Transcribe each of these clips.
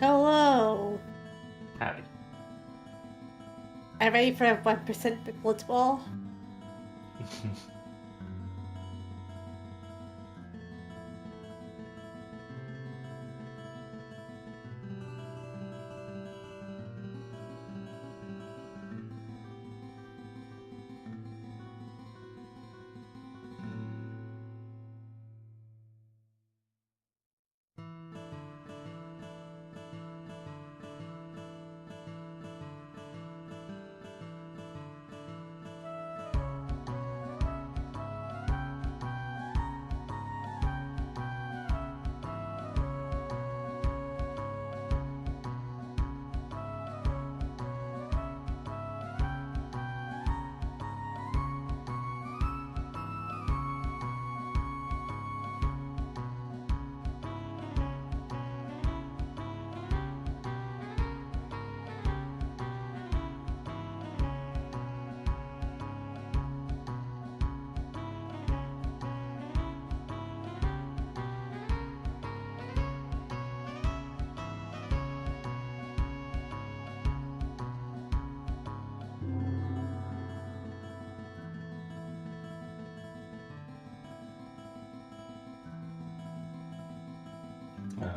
Hello. Howdy. I'm ready for a 1% Blitzball.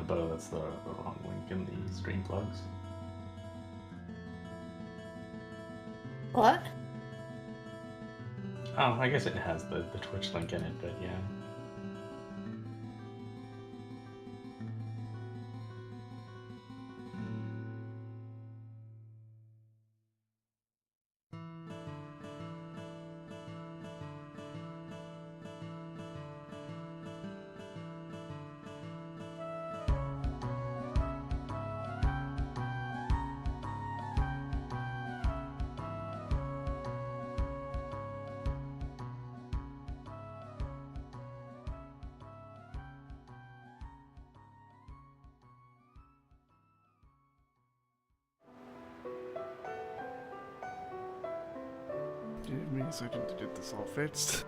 But that's the wrong link in the stream plugs. What? Oh, I guess it has the Twitch link in it, but yeah. Give me a second to get this all fixed.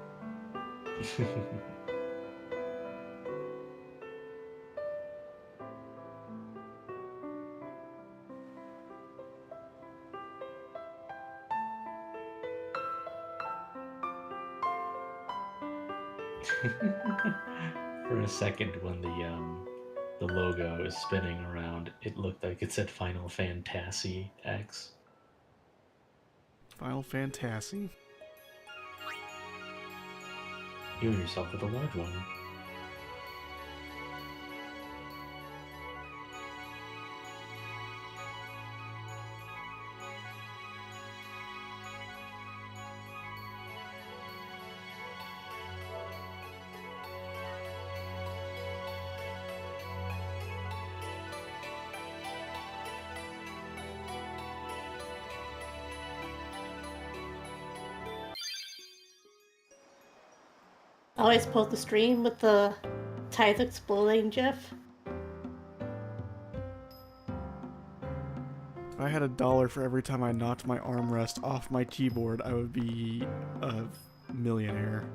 For a second, when the logo is spinning around, it looked like it said Final Fantasy X. Final Fantasy. Heal yourself with a large one. I always post the stream with the tires exploding gif. If I had $1 for every time I knocked my armrest off my keyboard, I would be a millionaire.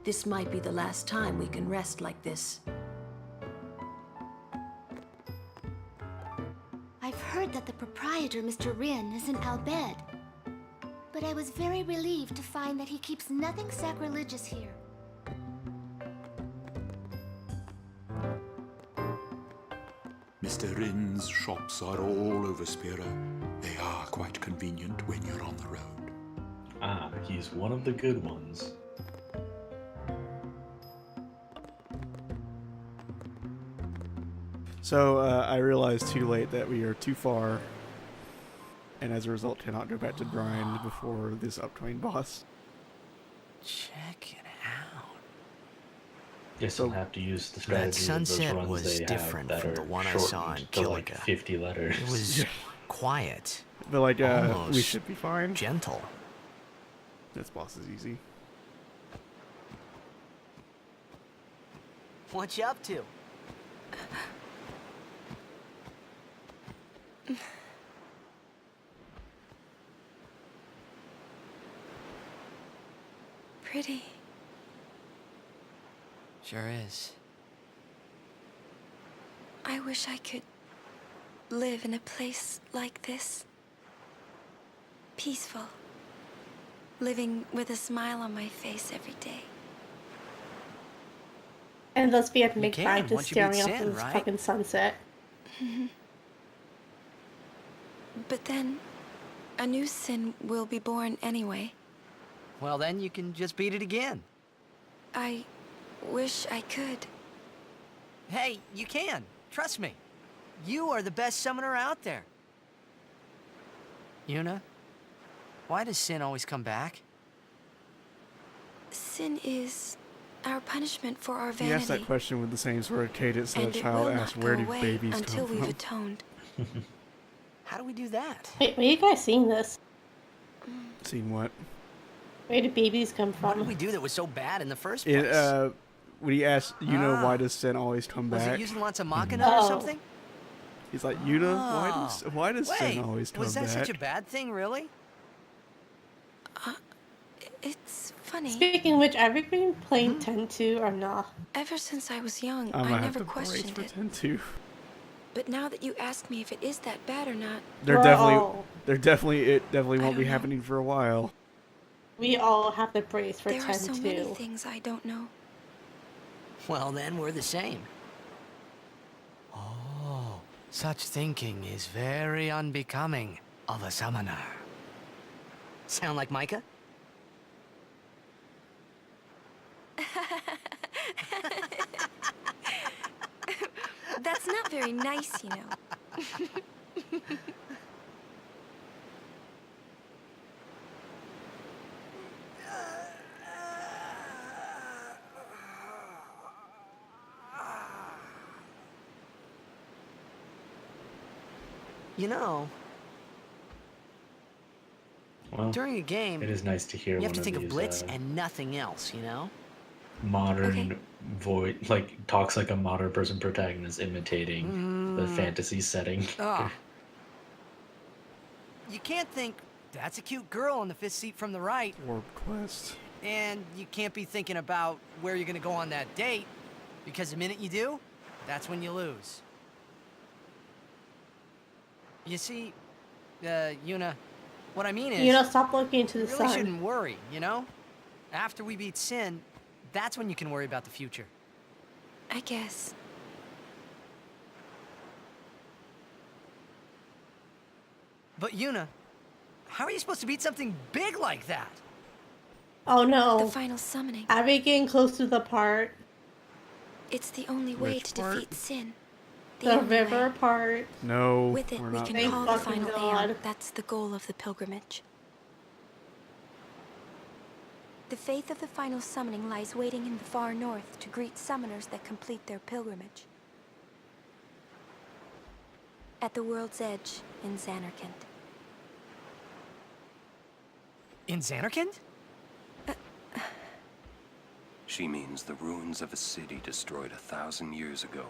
This might be the last time we can rest like this. I've heard that the proprietor, Mr. Rin, is in Al Bhed. But I was very relieved to find that he keeps nothing sacrilegious here. Mr. Rin's shops are all over Spira. They are quite convenient when you're on the road. Ah, he's one of the good ones. So I realized too late that we are too far, and as a result cannot go back to grind before this upcoming boss. Check it out. Guess you'll have to use the strategy That sunset of those runs was they different have that from the are one I saw in shortened to like Kilika. 50 letters. It was quiet, But like, we Almost should be fine. gentle. This boss is easy. What you up to? Pretty. Sure is. I wish I could live in a place like this. Peaceful. Living with a smile on my face every day. And thus we have You Mick can, Bag just once you beat staring off Sin, this right? fucking sunset. But then, a new sin will be born anyway. Well, then you can just beat it again. I wish I could. Hey, you can. Trust me. You are the best summoner out there. Yuna, why does Sin always come back? Sin is our punishment for our He asked that vanity. question with the same sort of cadence that And a it child will asks, not "Where go do away babies until come we've from?" atoned. How do we do that? Wait, where you guys seeing this? Seen what? Where do babies come What did from? we do that was so bad in the first It, place? when he asked, why Ah. does Sin always come Was back? it using lots of Machina Oh. or something? He's like, Yuna, Oh. why does Wait, Sin always come was that back? such a bad thing, really? It's funny. Speaking of which, are we going playing 10-2 or not? Ever since I was young, I'm I gonna have never to brace questioned for it. 10-2. But now that you ask me if it is that bad or not, It definitely I won't be don't know. happening for a while. We all have to brace for there are so many 10-2. things I don't know. Well, then we're the same. Oh, such thinking is very unbecoming of a summoner. Sound like Micah? That's not very nice, you know. You know, Well, during a game, it is nice to hear you one have to think of these Blitz and nothing else, you know? modern talks like a modern person protagonist imitating the fantasy setting. Ah. You can't think, that's a cute girl on the fifth seat from the right, Orb quest. and you can't be thinking about where you're gonna go on that date, because the minute you do, that's when you lose. You see, Yuna, what I mean is, You know, stop looking into you the really sun. shouldn't worry, you know? After we beat Sin, that's when you can worry about the future. I guess. But Yuna, how are you supposed to beat something big like that? Oh The no. final summoning. Are we getting close to the part? It's the only way Which to part? defeat sin. The only river way. part? No, With it, we're we not. can Thank call the fucking final God. Aeon. That's the goal of the pilgrimage. The faith of the final summoning lies waiting in the far north to greet summoners that complete their pilgrimage. At the world's edge in Xanarkand. In Xanarkand? She means the ruins of a city destroyed 1,000 years ago.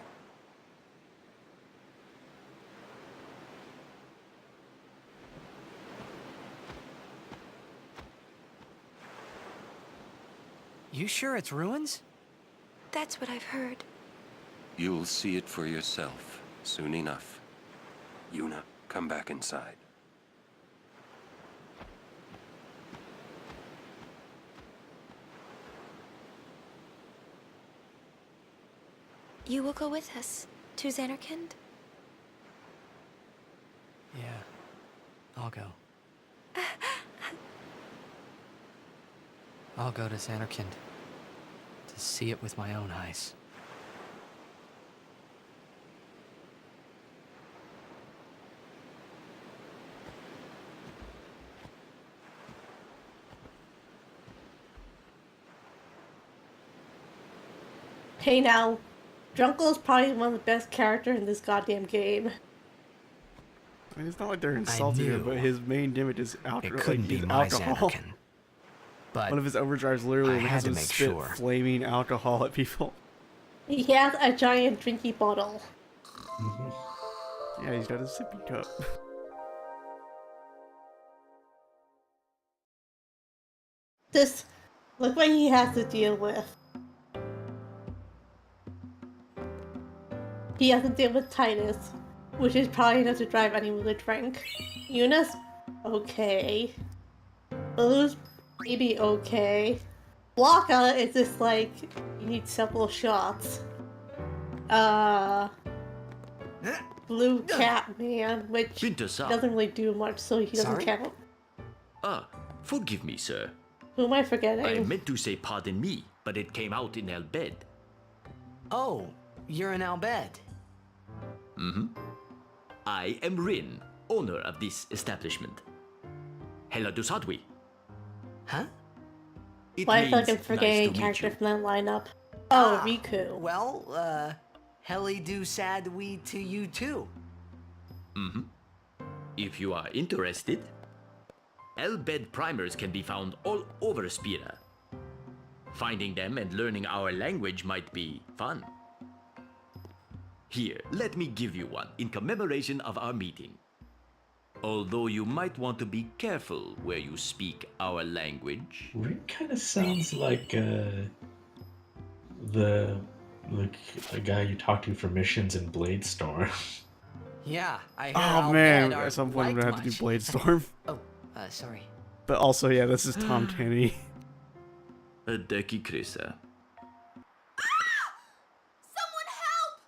You sure it's ruins? That's what I've heard. You'll see it for yourself soon enough. Yuna, come back inside. You will go with us to Xanarkand? Yeah, I'll go. I'll go to Xanarkand to see it with my own eyes. Hey now, Drunkle is probably one of the best characters in this goddamn game. I mean, it's not like they're insulting him, but knew his main gimmick is It alcohol. couldn't Like, be his my alcohol. Xanarkand. But One of his overdrives literally I had has to him make spit sure. flaming alcohol at people. He has a giant drinky bottle. Yeah, he's got a sippy cup. This, look what he has to deal with. He has to deal with Titus, which is probably enough to drive anyone to drink. Eunice? Okay. Blue's maybe okay. Blanca is just like, you need several shots. Blue Catman, which Winter-san. doesn't really do much, so he doesn't Sorry? count. Ah, forgive me, sir. Who am I I forgetting? meant to say pardon me, but it came out in Al Bhed. Oh, you're in Al Bhed. I am Rin, owner of this establishment. Hela Dusadwi. Huh? It Why I feel like means I'm forgetting a nice to meet character you. from that lineup. Oh, Ah, Riku. Well, Heli do sad we to you too. If you are interested, Al Bhed primers can be found all over Spira. Finding them and learning our language might be fun. Here, let me give you one in commemoration of our meeting. Although you might want to be careful where you speak our language. Rick kind of sounds like the guy you talk to for missions in Bladestorm. Yeah, I hear Oh Al man, Bhed at aren't some point I'm gonna have to do liked Bladestorm. much. Oh, sorry. But also, yeah, this is Tom Kenny. Deki Krisa. Someone help!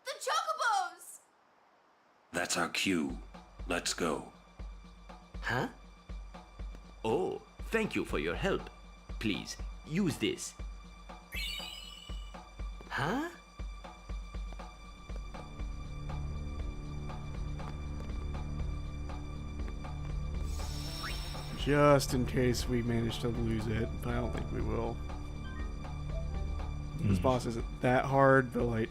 The Chocobos! That's our cue. Let's go. Huh? Oh, thank you for your help. Please, use this. Huh? Just in case we manage to lose it, but I don't think we will. This boss isn't that hard, but like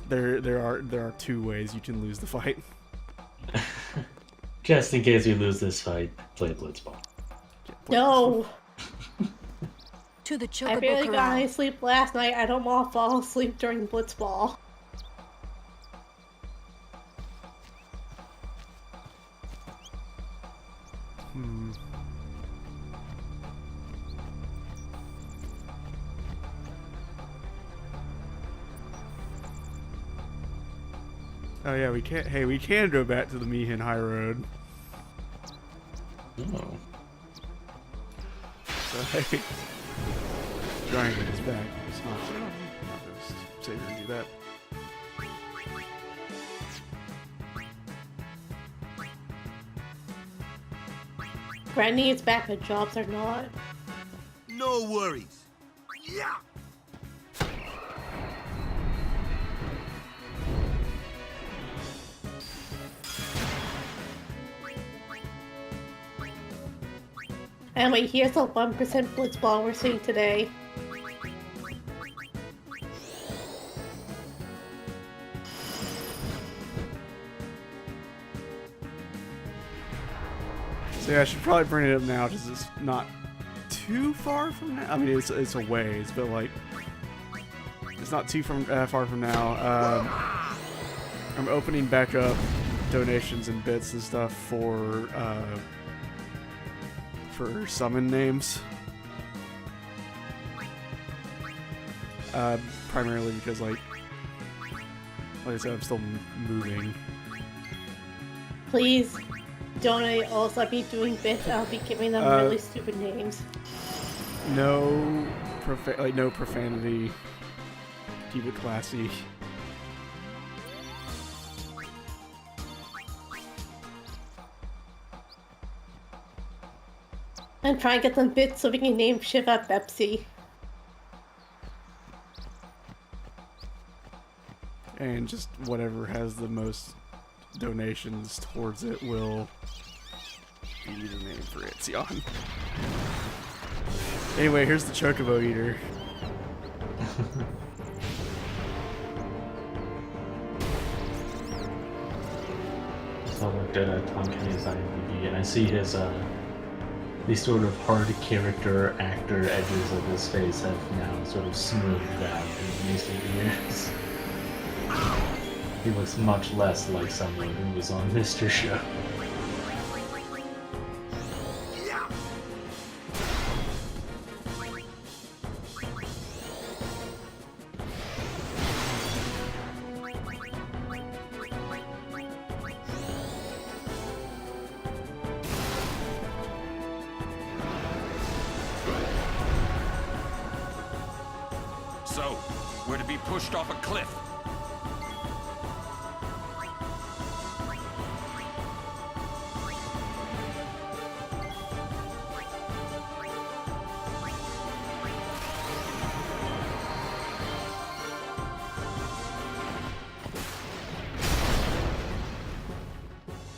there are two ways you can lose the fight. Just in case we lose this fight, play Blitzball. No! To the I Chocobo barely got Corral. any sleep last night. I don't want to fall asleep during Blitzball. Oh yeah, we can't. Hey, we can go back to the Mihin High Road. Oh. So hey, Dragon is back. It's not. I'll just save her and do that. Granny is back, but jobs are not. No worries. Yeah. Anyway, here's the 1% Blitzball we're seeing today. So yeah, I should probably bring it up now because it's not too far from now. I mean, it's a ways, but like it's not too far from now. I'm opening back up donations and bits and stuff for summon names. Primarily because like I said, I'm still moving. Please donate. Also, I'll be doing bits. I'll be giving them really stupid names. No profanity. Keep it classy. And try and get them bits so we can name Shiva Pepsi. And just whatever has the most donations towards it will be the name for Itzion. Anyway, here's the Chocobo Eater. I looked at Tom Kenny's IMDb and I see his these sort of hard character actor edges of his face have now sort of smoothed out in recent years. He looks much less like someone who was on Mr. Show. be pushed off a cliff.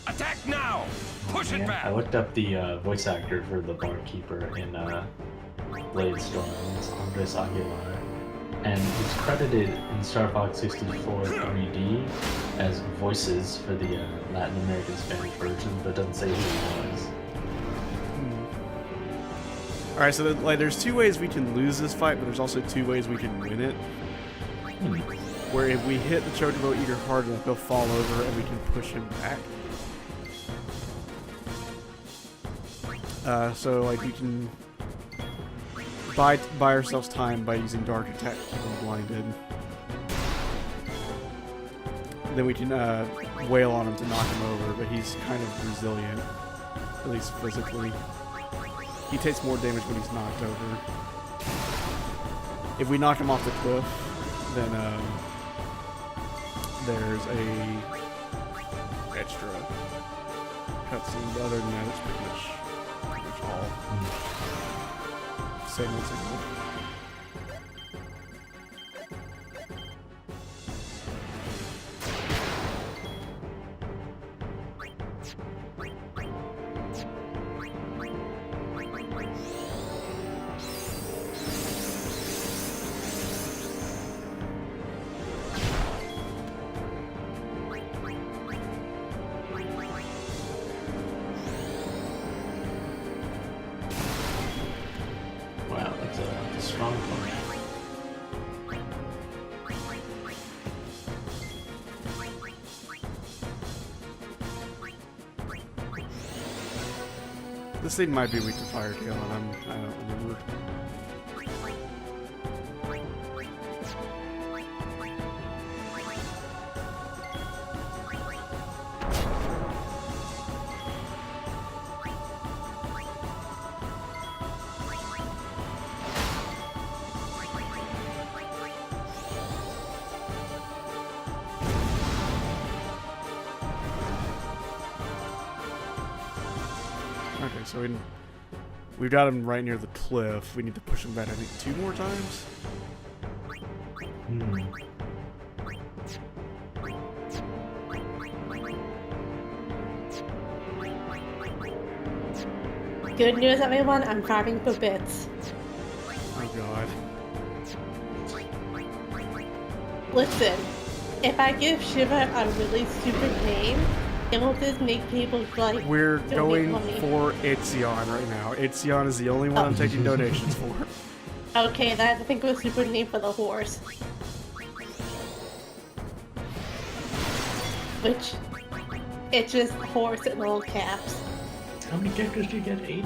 Attack now! Push it back! I looked up the voice actor for the barkeeper in Blade Storm. It's Andres Aguilar. And he's credited in Star Fox 64 3D as voices for the Latin American Spanish version, but it doesn't say who he was. Alright, so there's two ways we can lose this fight, but there's also two ways we can win it. Where if we hit the Chocobo Eater hard enough, he'll fall over and we can push him back. So like we can buy ourselves time by using Dark Attack to keep him blinded. Then we can wail on him to knock him over, but he's kind of resilient, at least physically. He takes more damage when he's knocked over. If we knock him off the cliff, then there's a extra cutscene. But other than that, it's pretty much all same old, same old. Wow, that's a strong punch. This thing might be weak to Fire Tail, and I don't remember. Okay, so we've got him right near the cliff. We need to push him back, I think, 2 more times? Good news, everyone. I'm carving for bits. Oh god. Listen, if I give Shiva a really stupid name, it will just make people like. We're donate going money. for Itzion right now. Itzion is the only one I'm taking donations for. Okay, then I have to think of a super name for the horse. Which, it's just horse in all caps. How many characters do you get? 8? 8.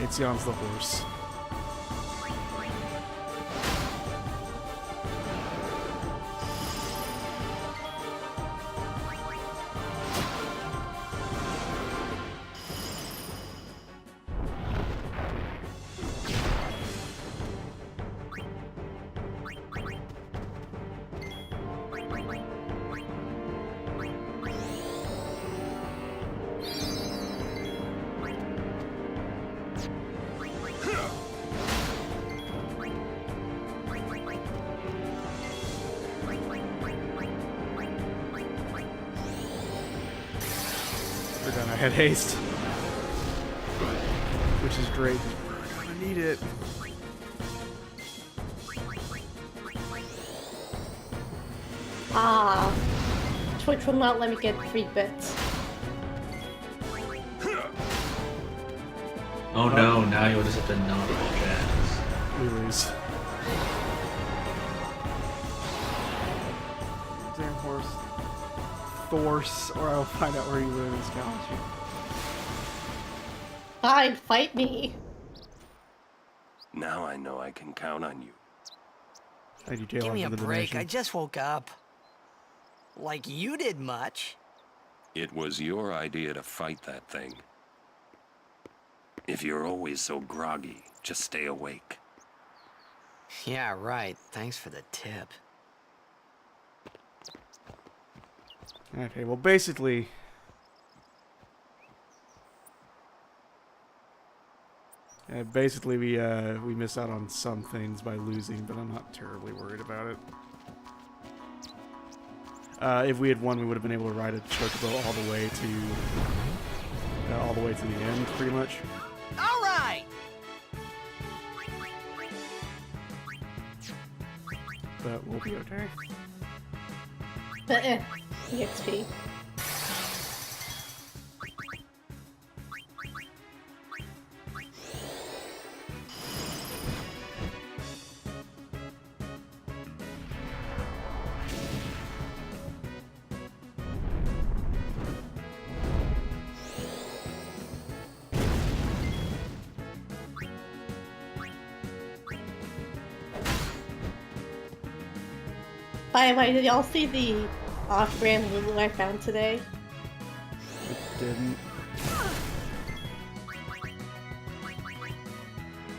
Itzion's the horse. Forgot I had haste. Which is great. I need it. Ah, Twitch will not let me get free bits. Oh no, now you just have to knock all jazz. We lose. Damn horse. Thorse, or I'll find out where you live in this galaxy. Fine, fight me. Now I know I can count on you. Thank you, Taylor, Give me for a the break. donation. I just woke up. Like you did much. It was your idea to fight that thing. If you're always so groggy, just stay awake. Yeah, right. Thanks for the tip. Okay, well, basically... basically, we miss out on some things by losing, but I'm not terribly worried about it. If we had won, we would have been able to ride a chocobo all the way to the end, pretty much. All right. But we'll be okay. But EXP. By the way, did y'all see the off-brand Lulu I found today? It didn't.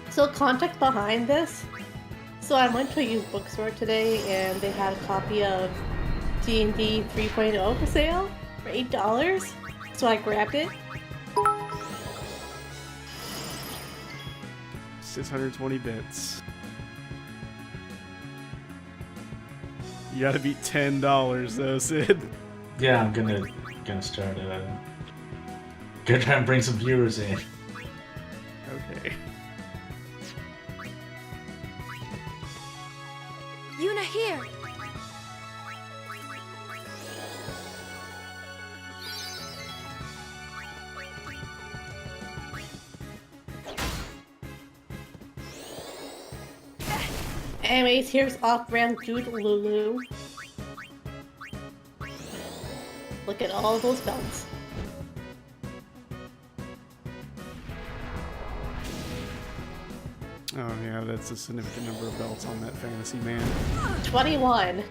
So context behind this. So I went to a used bookstore today and they had a copy of D&D 3.0 for sale for $8. So I grabbed it. 620 bits. You gotta beat $10 though, Sid. Yeah, I'm gonna start it. Gonna try and bring some viewers in. Okay. Yuna, here! Anyways, here's off-brand Dude Lulu. Look at all those belts. Oh yeah, that's a significant number of belts on that fantasy man. 21.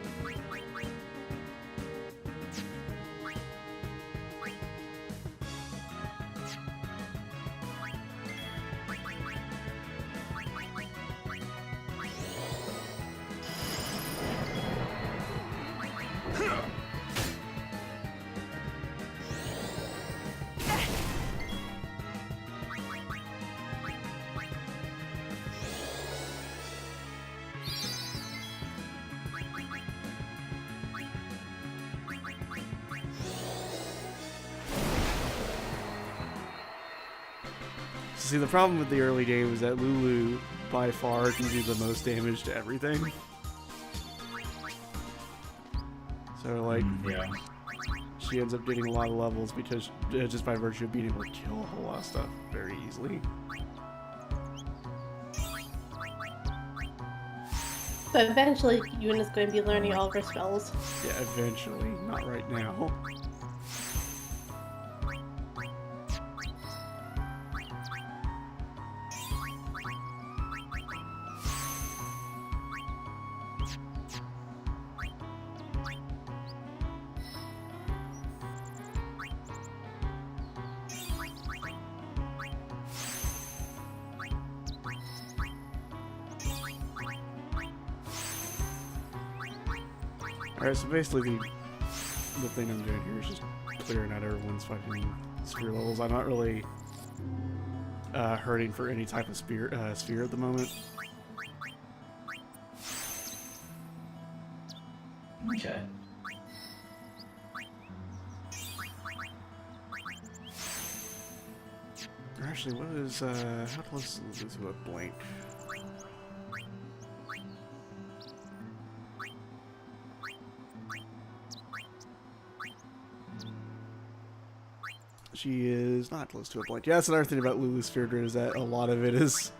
See, the problem with the early game was that Lulu, by far, can do the most damage to everything. So, like, Yeah. she ends up getting a lot of levels because just by virtue of being able to kill a whole lot of stuff very easily. But eventually, Yuna's going to be learning all of her spells. Yeah, eventually. Not right now. Alright, so basically the thing I'm doing here is just clearing out everyone's fucking sphere levels. I'm not really hurting for any type of sphere at the moment. Okay. Actually, what is how close is this to a blank? She is not close to a blank. Yeah, that's another thing about Lulu's Sphere Grid is that a lot of it is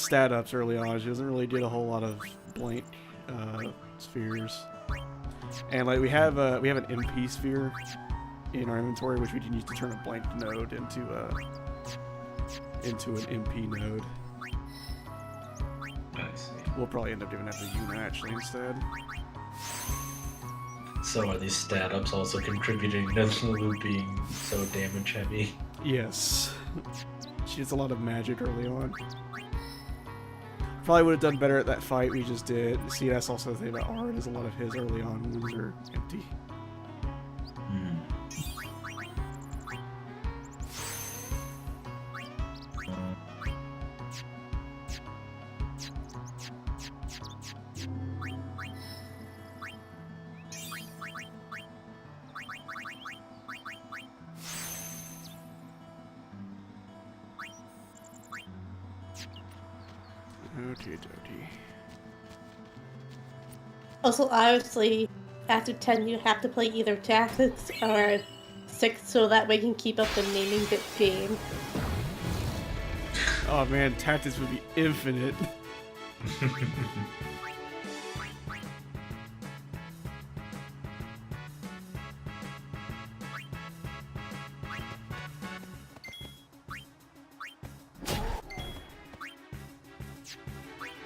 stat ups early on. She doesn't really get a whole lot of blank spheres. And like we have an MP sphere in our inventory, which we can use to turn a blank node into an MP node. I see. We'll probably end up giving that to Yuna actually instead. So are these stat ups also contributing to Lulu being so damage heavy? Yes. She has a lot of magic early on. Probably would have done better at that fight we just did. See, that's also the thing about Ard, is a lot of his early on wounds are empty. Okay, dokie. Also, obviously, after 10, you have to play either Tactics or 6 so that way you can keep up the naming bit game. Oh man, Tactics would be infinite.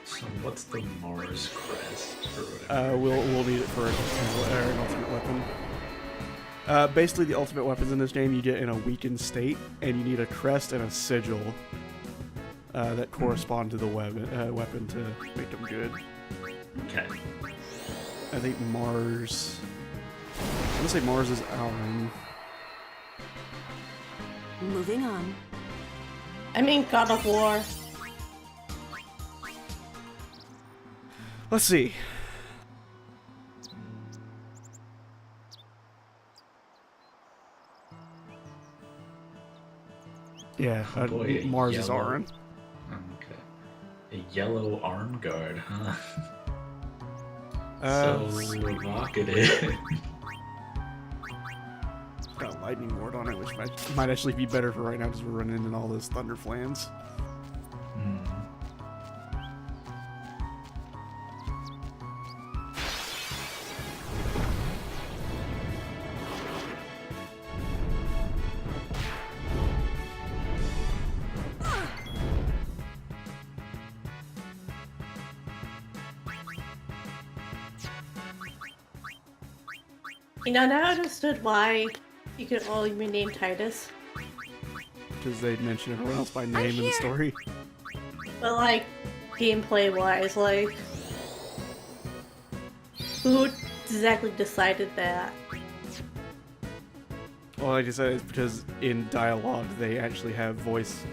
So what's the Mars crest or whatever? We'll need it for an ultimate weapon. Basically, the ultimate weapons in this game you get in a weakened state, and you need a crest and a sigil that correspond to the weapon to make them good. Okay. I think Mars. I'm gonna say Mars is Auron. Moving on. I mean, God of War. Let's see. Yeah, Boy, Mars is yellow. Auron. Okay. A yellow arm guard, huh? So So evocative. got a lightning ward on it, which might actually be better for right now because we're running into all those thunder flans. You know, now I understood why you could only rename Titus. Because they mention everyone else by name in the story. But, like, gameplay-wise, like... Who exactly decided that? Well, like I said, it's because in dialogue they actually have voice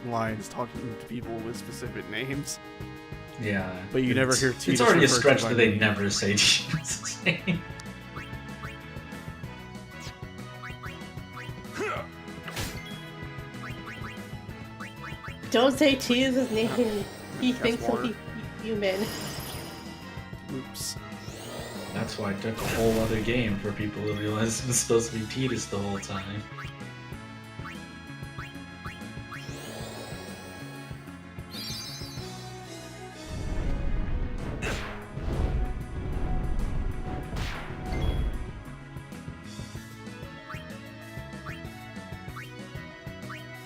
lines talking to people with specific names. Yeah. But you never hear Tidus It's already a referred to stretch by that they name. never say Tidus' name. Don't say Tidus' name. He thinks he'll water. be human. Oops. That's why it took a whole other game for people to realize it was supposed to be Tidus the whole time.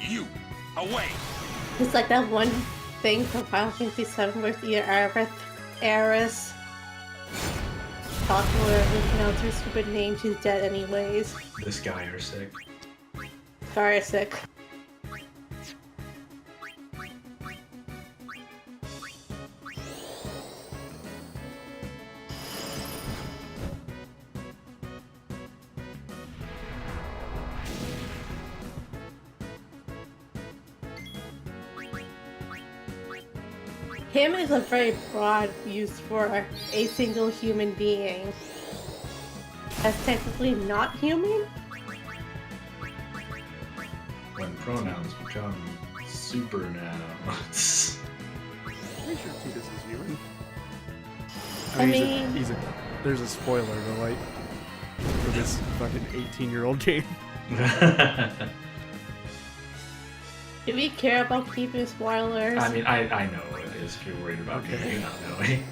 You, away! It's like that one thing from Final Fantasy VII where it's either Aerith, talking where we pronounce her stupid name, she's dead anyways. This guy are sick. Garisic. Him is a very broad use for a single human being. That's technically not human? When pronouns become super nouns. Pretty sure Tidus is human. I he's mean- he's a there's a spoiler, but like for this fucking 18-year-old game. Do we care about keeping spoilers? I mean, I know what it is if you're worried about Okay. me not knowing.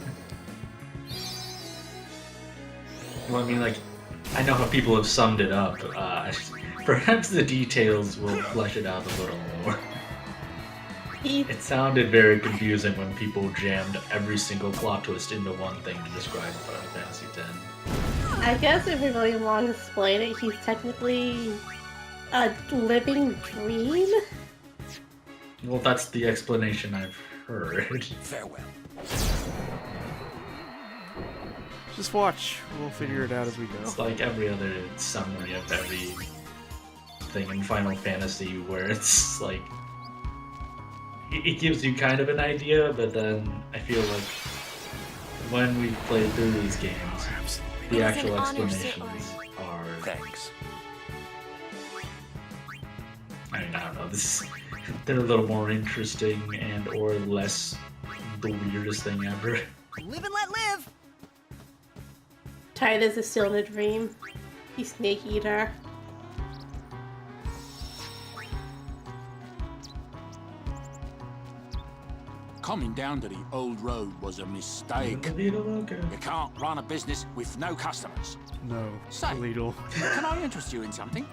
Well, I mean, like, I know how people have summed it up. Perhaps the details will flesh it out a little more. It sounded very confusing when people jammed every single plot twist into one thing to describe Final Fantasy X. I guess if we really want to explain it, he's technically a living dream? Well, that's the explanation I've heard. Farewell. Just watch. We'll figure it out as we go. It's like every other summary of every thing in Final Fantasy where it's like it gives you kind of an idea, but then I feel like when we play through these games, the actual explanations are. Thanks. I mean, I don't know. They're a little more interesting and or less the weirdest thing ever. Live and let live! Titus is still in a dream. He's Snake Eater. Coming down to the old road was a mistake. You can't run a business with no customers. No. Say, Illegal. can I interest you in something?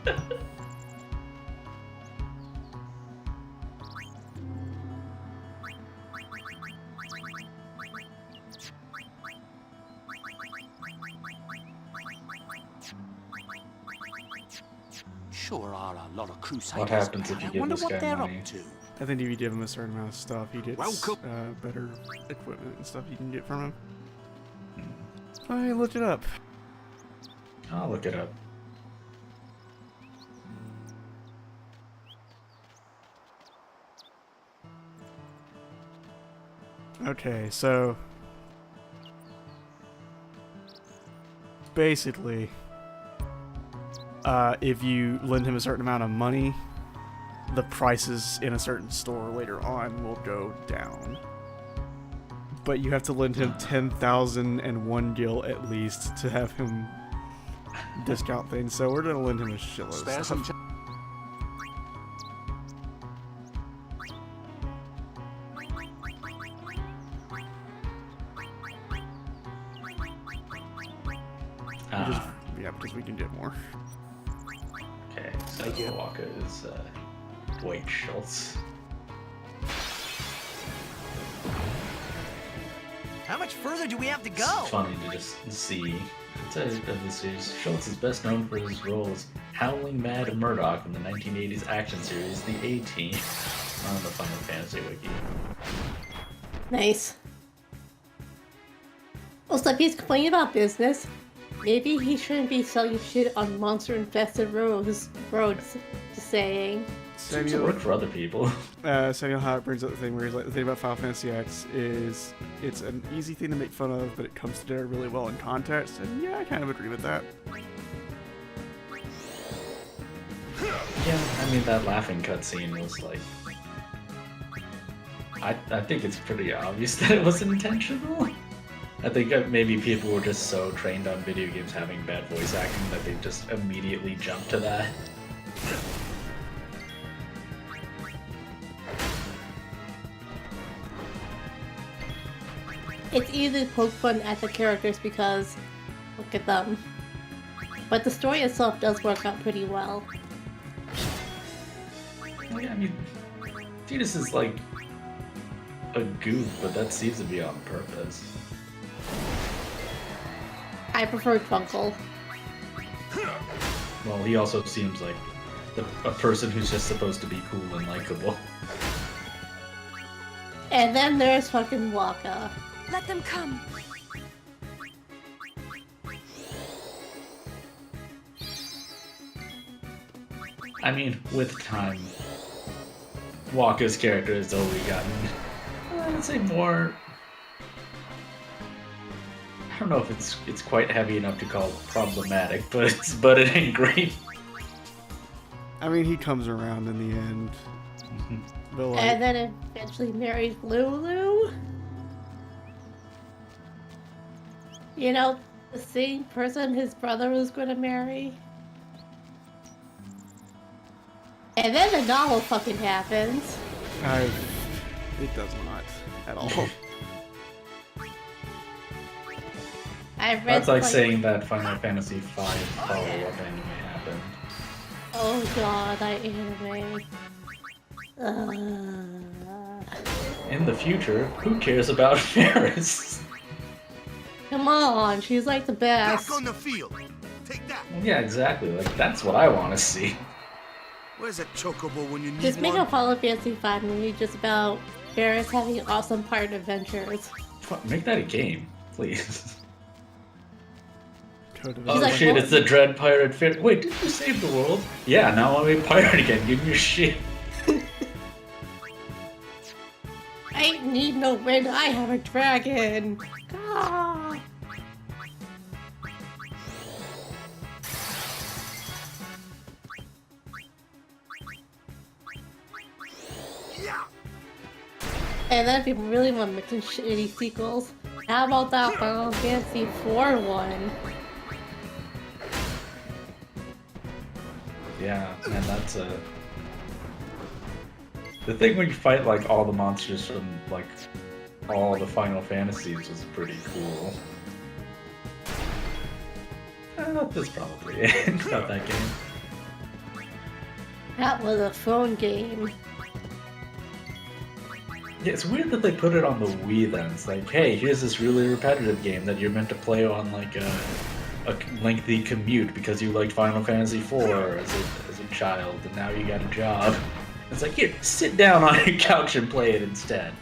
Sure are a lot of crusaders. What happens if you I give wonder this what guy they're money? up to. I think if you give him a certain amount of stuff, he gets Welcome. better equipment and stuff you can get from him. I looked it up. I'll look it up. Okay, so basically, if you lend him a certain amount of money, the prices in a certain store later on will go down. But you have to lend him 10,001 gil at least to have him discount things. So we're gonna lend him a shitload Spare of some stuff. Yeah, because we can get more. Okay, so Waka is Dwight Schultz. How much further do we have to go? It's funny to just see. Outside of the series, Schultz is best known for his role as Howling Mad Murdoch in the 1980s action series The A-Team on the Final Fantasy Wiki. Nice. Also, if he's complaining about business, maybe he shouldn't be selling shit on monster-infested roads. Just saying. Seems to work for other people. Samuel Hart brings up the thing where he's like, the thing about Final Fantasy X is it's an easy thing to make fun of, but it comes together really well in context, and yeah, I kind of agree with that. Yeah, I mean, that laughing cutscene was like... I think it's pretty obvious that it wasn't intentional. I think maybe people were just so trained on video games having bad voice acting that they just immediately jumped to that. It's easy to poke fun at the characters because, look at them. But the story itself does work out pretty well. Yeah, I mean, Tidus is like a goof, but that seems to be on purpose. I prefer Twinkle. Well, he also seems like a person who's just supposed to be cool and likable. And then there's fucking Waka. Let them come. I mean, with time, Waka's character has only gotten, I would say, more... I don't know if it's quite heavy enough to call problematic, but it ain't great. I mean, he comes around in the end. But like, And then eventually marries Lulu. You know, the same person his brother was going to marry. And then the novel fucking happens. it does not at all. I've read That's like saying that Final Fantasy V follow-up anime happened. Oh god, I anime. In the future, who cares about Ferris? Come on, she's like the best. Back on the field. Take that. Yeah, exactly. Like that's what I want to see. Where's a chocobo when you need Just make one? a Final Fantasy V movie just about Barret's having awesome pirate adventures. Fuck, make that a game, please. Code of Oh like, shit, what? it's the Dread Pirate Fit. Wait, did you save the world? Yeah, now I'm a pirate again. Give me your shit. I need no wind, I have a dragon! Ah. And then if you really want to make some shitty sequels, how about that Final Fantasy IV one? Yeah, man, that's a... The thing when you fight like all the monsters from like all the Final Fantasies was pretty cool. That's probably it about that game. That was a phone game. Yeah, it's weird that they put it on the Wii then. It's like, hey, here's this really repetitive game that you're meant to play on like a lengthy commute because you liked Final Fantasy IV as a child, and now you got a job. It's like, here, sit down on your couch and play it instead.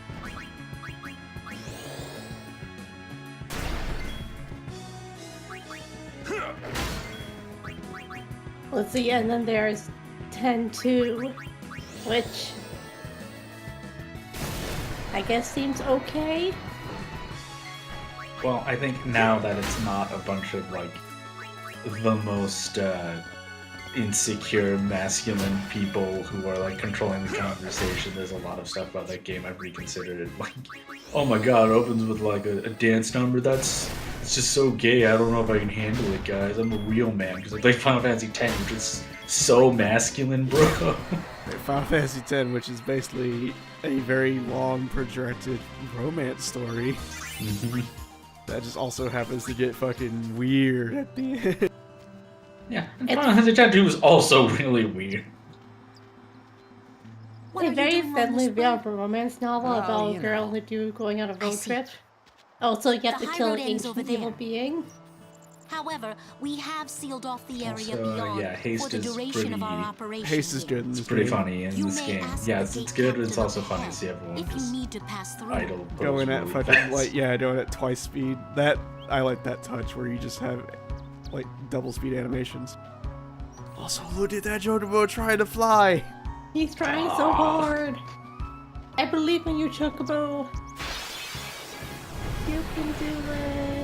Let's see, and then there's 10-2, which I guess seems okay. Well, I think now that it's not a bunch of like the most insecure masculine people who are like controlling the conversation, there's a lot of stuff about that game I've reconsidered it. Like, oh my god, it opens with like a dance number it's just so gay. I don't know if I can handle it, guys. I'm a real man because I play Final Fantasy X, which is so masculine, bro. Final Fantasy X, which is basically a very long, protracted romance story. Mm-hmm. That just also happens to get fucking weird at the end. Yeah, and Final Fantasy X was also really weird. It's a very friendly romance novel about a girl who do going on a road trip. Also, you have The to high kill road an ends ancient over evil there. being. However, we have sealed off the area Also, beyond yeah, haste for the is duration of our pretty- operation. Haste is here. good in this It's pretty game. funny in You this may game. ask Yeah, the it's gate good, but it's captain also up funny to ahead see everyone if you just need to pass through. idle pose Going at really fucking, fast. like, yeah, doing it twice speed. That, I like that touch where you just have, like, double speed animations. Also, look at that Chocobo trying to fly! He's trying so hard. I believe in you, Chocobo. You can do it.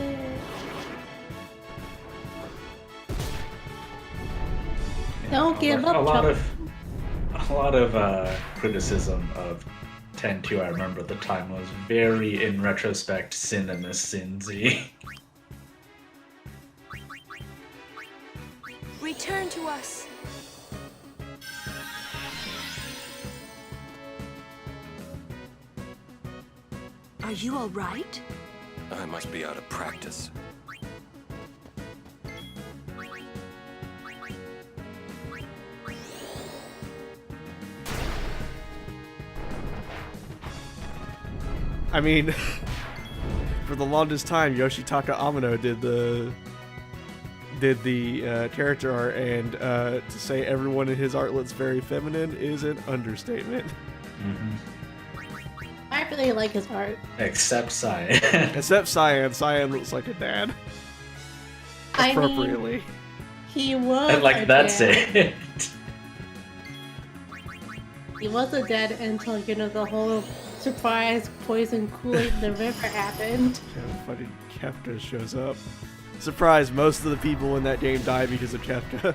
Don't give up, A Chocobo. lot of criticism of 10-2 I remember at the time was very, in retrospect, cinema sinsy. Return to us. Are you all right? I must be out of practice. I mean, for the longest time, Yoshitaka Amano did the character art, and to say everyone in his art looks very feminine is an understatement. Mm-hmm. I really like his art. Except Cyan. Except Cyan. Cyan looks like a dad. I mean, Appropriately. he was. And like, a that's dad. it. He was a dad until, you know, the whole surprise poison Kool-Aid in the river happened. Yeah, fucking Kefka shows up. Surprise, most of the people in that game die because of Kefka.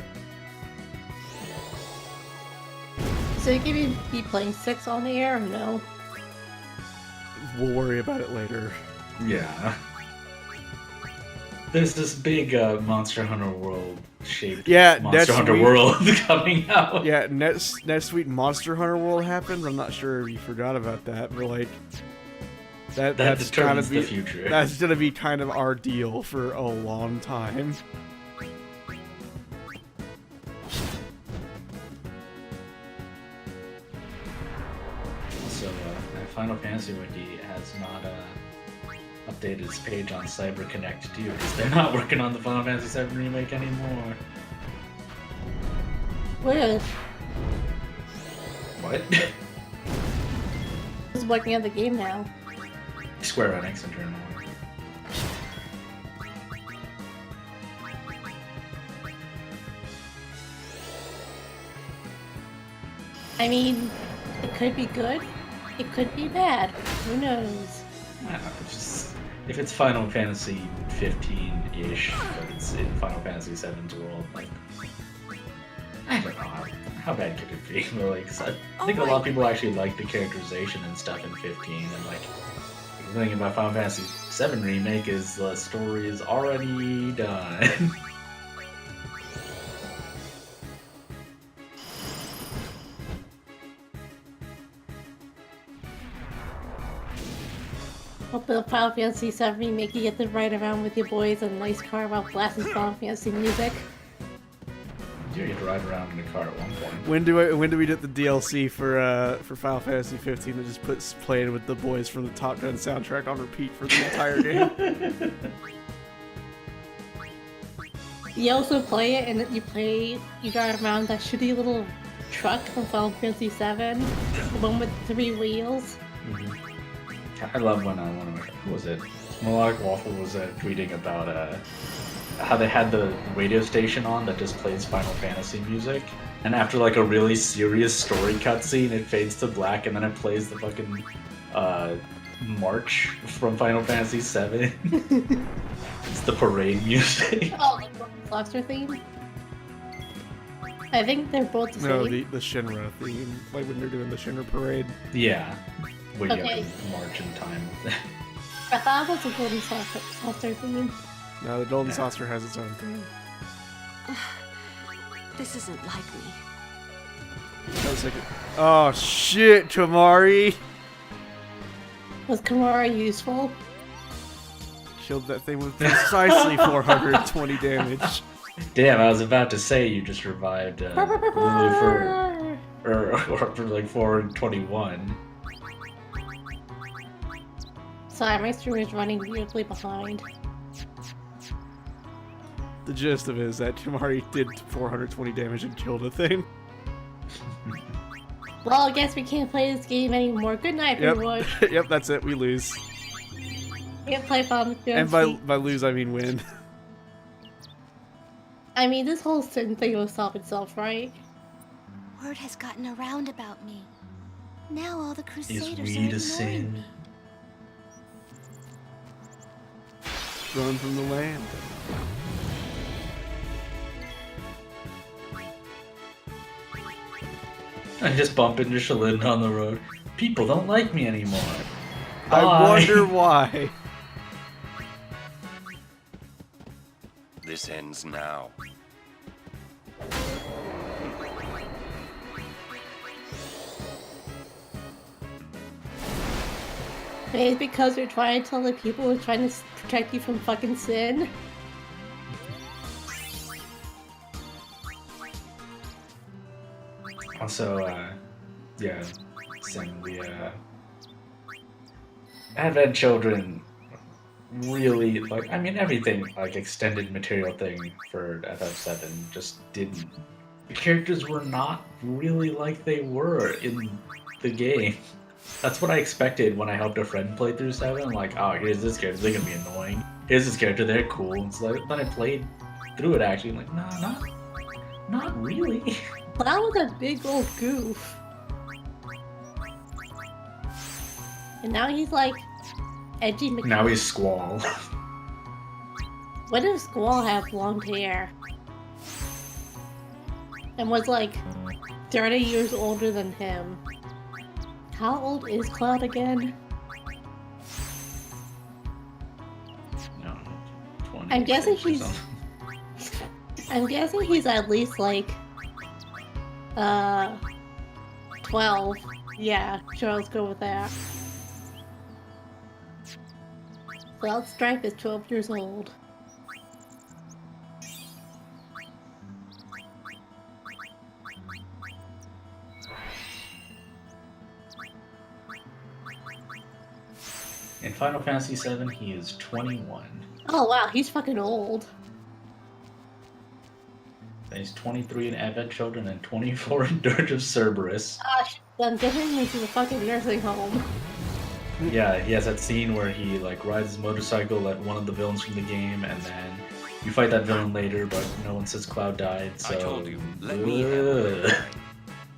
So you can be playing 6 on the air or no? We'll worry about it later. Yeah. There's this big Monster Hunter World shaped Yeah, Monster Hunter NetSuite. World coming out. Yeah, NetSuite Monster Hunter World happened. I'm not sure if you forgot about that, but like That that's kind determines of the future. That's gonna be kind of our deal for a long time. So, Final Fantasy Wiki has not updated its page on CyberConnect too, because they're not working on the Final Fantasy VII Remake anymore. Weird. What? Who's working on the game now? Square Enix internally. I mean, it could be good, it could be bad. Who knows? I don't know, if it's Final Fantasy 15-ish, but it's in Final Fantasy VII's world, like, I don't know how bad could it be? But, like, I think a lot of people actually like the characterization and stuff in 15, and like, the thing about Final Fantasy VII Remake is the story is already done. Hope the Final Fantasy VII Remake you get to ride around with your boys in a nice car while blasting Final Fantasy music. You get to ride around in a car at one point. When do we get the DLC for Final Fantasy 15 that just puts playing with the boys from the Top Gun soundtrack on repeat for the entire game? You also play it, and you drive around that shitty little truck from Final Fantasy VII, the one with 3 wheels. Mm-hmm. I love when who was it? Melodic Waffle was tweeting about how they had the radio station on that just plays Final Fantasy music, and after like a really serious story cutscene, it fades to black, and then it plays the fucking march from Final Fantasy VII. It's the parade music. Oh, the Monster theme? I think they're both the same. No, the Shinra theme, like when they're doing the Shinra parade. Yeah, where you Okay. have to march in time with it. I thought it was the Golden Saucer theme. No, the Golden Saucer has its own theme. This isn't like me. That was like oh shit, Kamari! Was Kamara useful? Killed that thing with precisely 420 damage. Damn, I was about to say you just revived Lulu for like 421. Sorry, my stream is running beautifully behind. The gist of it is that Kamari did 420 damage and killed a thing. Well, I guess we can't play this game anymore. Good night, everyone. Yep, that's it. We lose. Can't play Final Fantasy. And by lose, I mean win. I mean, this whole sin thing will solve itself, right? Word has gotten around about me. Now all the Is Crusaders are weed a ignoring sin? me. Run from the land. I just bump into Shalyn on the road. People don't like me anymore. I Bye. wonder why. This ends now. Maybe it's because you're trying to tell the people who are trying to protect you from fucking sin. Also, yeah, Sin, the Advent Children really, like, I mean, everything, like, extended material thing for FF7 just didn't. The characters were not really like they were in the game. That's what I expected when I helped a friend play through 7. I'm like, oh, here's this character, they're gonna be annoying. Here's this character, they're cool. And so then I played through it actually, I'm like, no, not really. That was a big old goof. And now he's like edgy McCall. Now he's Squall. What if Squall had blonde hair? And was like 30 years older than him. How old is Cloud again? No, 20. I'm guessing or he's something. I'm guessing he's at least like 12. Yeah, sure, let's go with that. Cloud Stripe is 12 years old. In Final Fantasy VII, he is 21. Oh wow, he's fucking old. And he's 23 in Advent Children and 24 in Dirge of Cerberus. Gosh, then get him into the fucking nursing home. Yeah, he has that scene where he like rides his motorcycle at one of the villains from the game, and then you fight that villain later, but no one says Cloud died. So I told you, let me handle it.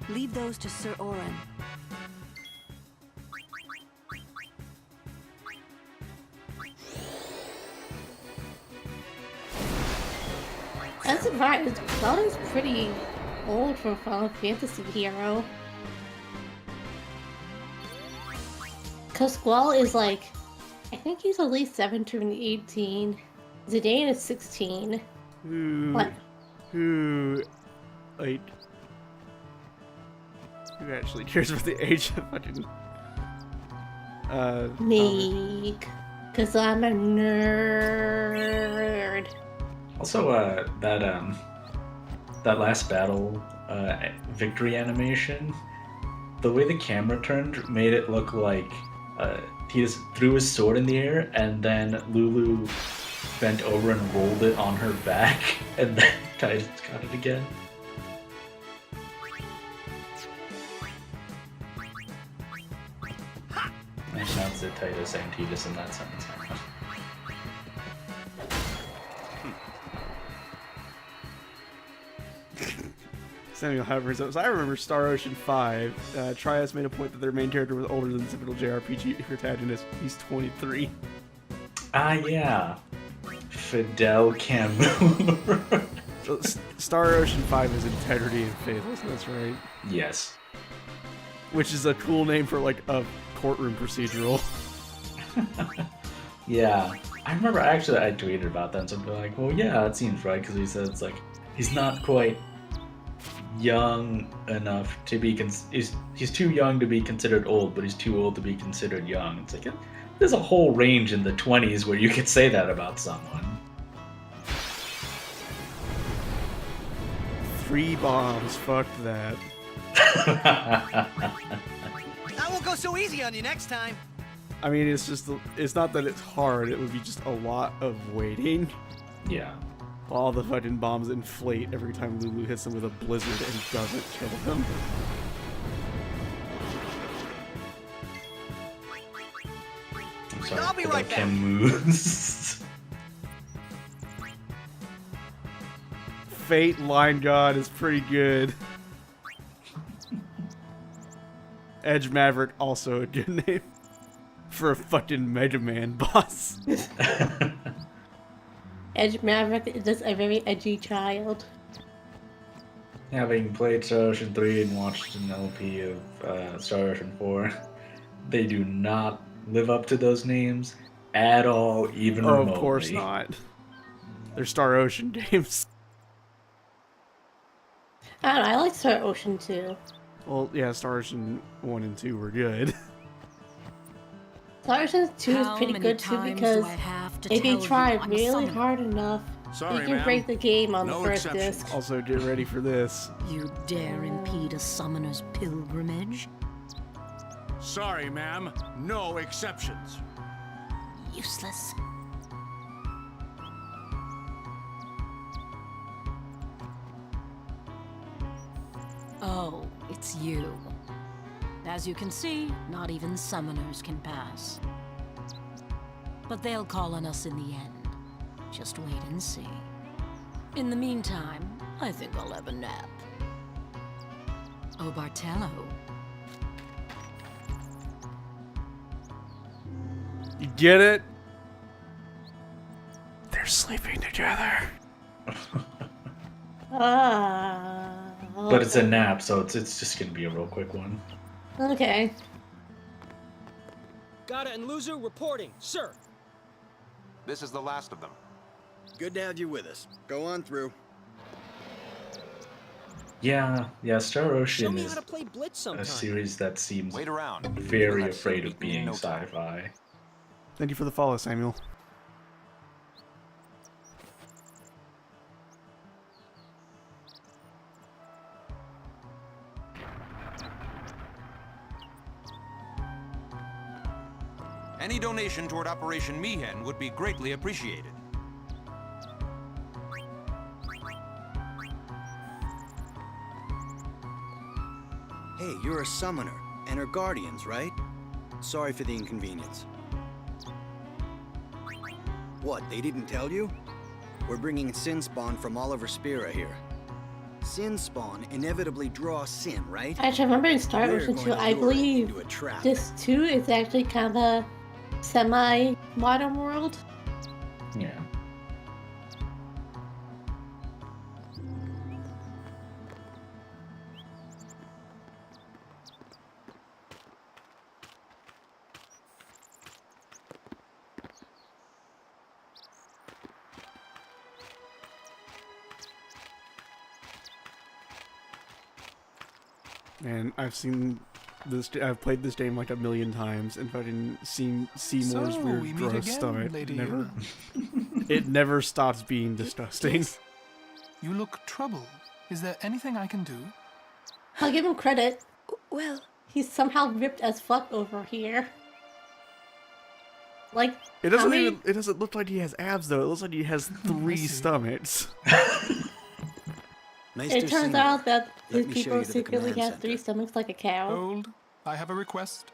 Leave those to Sir Oren. I'm surprised. Cloud is pretty old for a Final Fantasy hero. Cause Squall is like, I think he's at least 17, 18. Zidane is 16. What? Who actually cares about the age of fucking Me. Cause I'm a nerd. Also, that last battle victory animation, the way the camera turned made it look like he just threw his sword in the air, and then Lulu bent over and rolled it on her back, and then Tidus got it again. I pronounced it Tidus and Tidus in that sentence. Samuel, however, as I remember Star Ocean 5, Trias made a point that their main character was older than the typical JRPG protagonist. He's 23. Ah, yeah. Fidel Camus. So, Star Ocean 5 is Integrity and Faithlessness, right? Yes. Which is a cool name for, like, a courtroom procedural. Yeah. I remember actually I tweeted about that and something like, well, yeah, that seems right, because he said it's like, he's not quite young enough to be he's too young to be considered old, but he's too old to be considered young. It's like there's a whole range in the 20s where you could say that about someone. 3 bombs, fuck that. I won't go so easy on you next time. I mean, it's not that it's hard, it would be just a lot of waiting. Yeah. All the fucking bombs inflate every time Lulu hits them with a blizzard and doesn't kill them. I'm sorry, I'll be right back. Camus. Fate Line God is pretty good. Edge Maverick, also a good name for a fucking Mega Man boss. Edge Maverick is just a very edgy child. Having played Star Ocean 3 and watched an LP of Star Ocean 4, they do not live up to those names at all, even remotely. Of course not. They're Star Ocean games. I don't know, I like Star Ocean too. Well, yeah, Star Ocean 1 and 2 were good. Star Ocean 2 is pretty good too because if you try really hard enough, you can break the game on the first disc. Also, get ready for this. You dare impede a summoner's pilgrimage? Sorry, ma'am. No exceptions. Useless. Oh, it's you. As you can see, not even summoners can pass. But they'll call on us in the end. Just wait and see. In the meantime, I think I'll have a nap. Oh, Bartello. You get it? They're sleeping together. But it's a nap, so it's just gonna be a real quick one. Okay. Gata and Luzu reporting, sir. This is the last of them. Good to have you with us. Go on through. Yeah, Star Ocean Show me is how to play Blitz sometime. a series that seems Wait around. very afraid of being sci-fi. Thank you for the follow, Samuel. Any donation toward Operation Mi'ihen would be greatly appreciated. Hey, you're a summoner, and her guardians, right? Sorry for the inconvenience. What, they didn't tell you? We're bringing Sin Spawn from all over Spira here. Sin Spawn inevitably draws sin, right? Actually, I remember in Star We're Ocean going 2, to I lure it believe into a trap. this 2 is actually kind of a semi-modern world. Yeah. And I've seen this. I've played this game like a million times, and fucking seen Seymour's So, weird we meet gross again, stomach. Lady Never. It never stops being disgusting. You look troubled. Is there anything I can do? I'll give him credit. Well, he's somehow ripped as fuck over here. Like, It doesn't how many- even. It doesn't look like he has abs though. It looks like he has 3 stomachs. It turns out that let these me show people you to the secretly command have 3 stomachs like a cow. Hold. I have a request.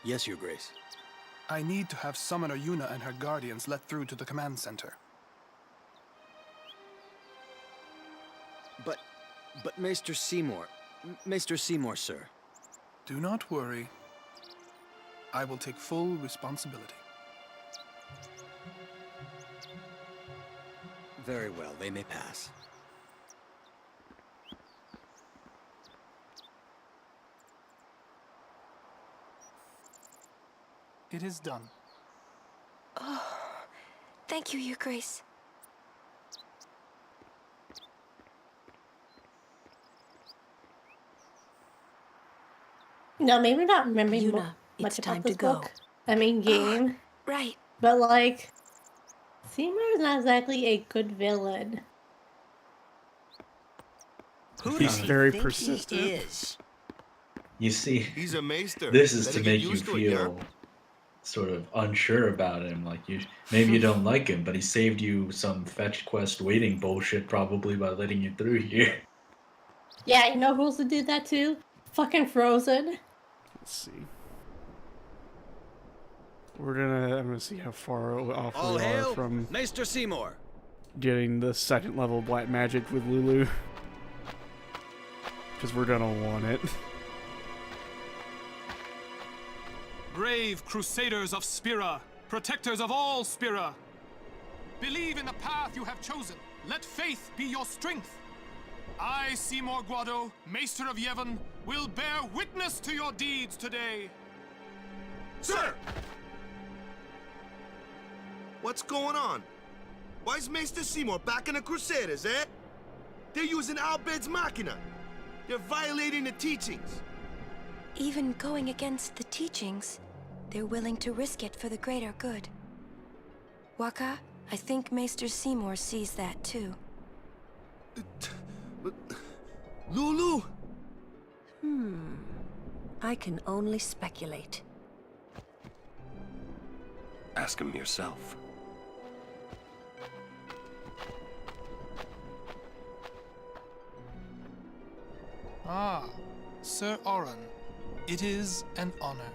Yes, Your Grace. I need to have Summoner Yuna and her guardians let through to the command center. But Maester Seymour... Maester Seymour, sir. Do not worry. I will take full responsibility. Very well, they may pass. It is done. Oh, thank you, Your Grace. No, maybe not remembering Yuna, much it's about time this to go. book. I mean, game. Right. But, like, Seymour is not exactly a good villain. Who He's does he very think persistent. He is? You see, He's a maester. this is Better to get make you used to it, yeah? feel sort of unsure about him. Like maybe you don't like him, but he saved you some fetch quest waiting bullshit probably by letting you through here. Yeah, you know who else did that too? Fucking Frozen. Let's see. I'm gonna see how far off All we are hail, from Maester Seymour. getting the 2nd level black magic with Lulu. Because we're gonna want it. Brave Crusaders of Spira, protectors of all Spira. Believe in the path you have chosen. Let faith be your strength. I, Seymour Guado, Maester of Yevon, will bear witness to your deeds today. Sir! What's going on? Why is Maester Seymour backing the Crusaders, eh? They're using Albed's Machina. They're violating the teachings. Even going against the teachings, they're willing to risk it for the greater good. Waka, I think Maester Seymour sees that too. Lulu? I can only speculate. Ask him yourself. Ah, Sir Oran. It is an honor.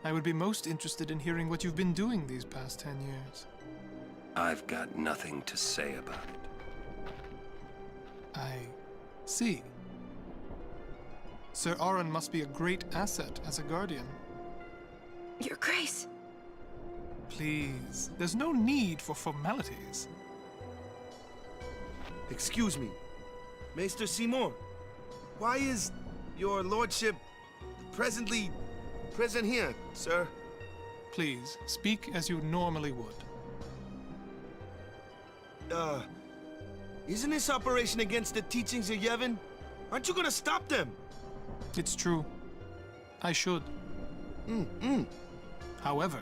I would be most interested in hearing what you've been doing these past 10 years. I've got nothing to say about it. I see. Sir Oran must be a great asset as a guardian. Your Grace. Please, there's no need for formalities. Excuse me. Maester Seymour, why is your lordship present here, sir? Please, speak as you normally would. Isn't this operation against the teachings of Yevon? Aren't you gonna stop them? It's true. I should. However,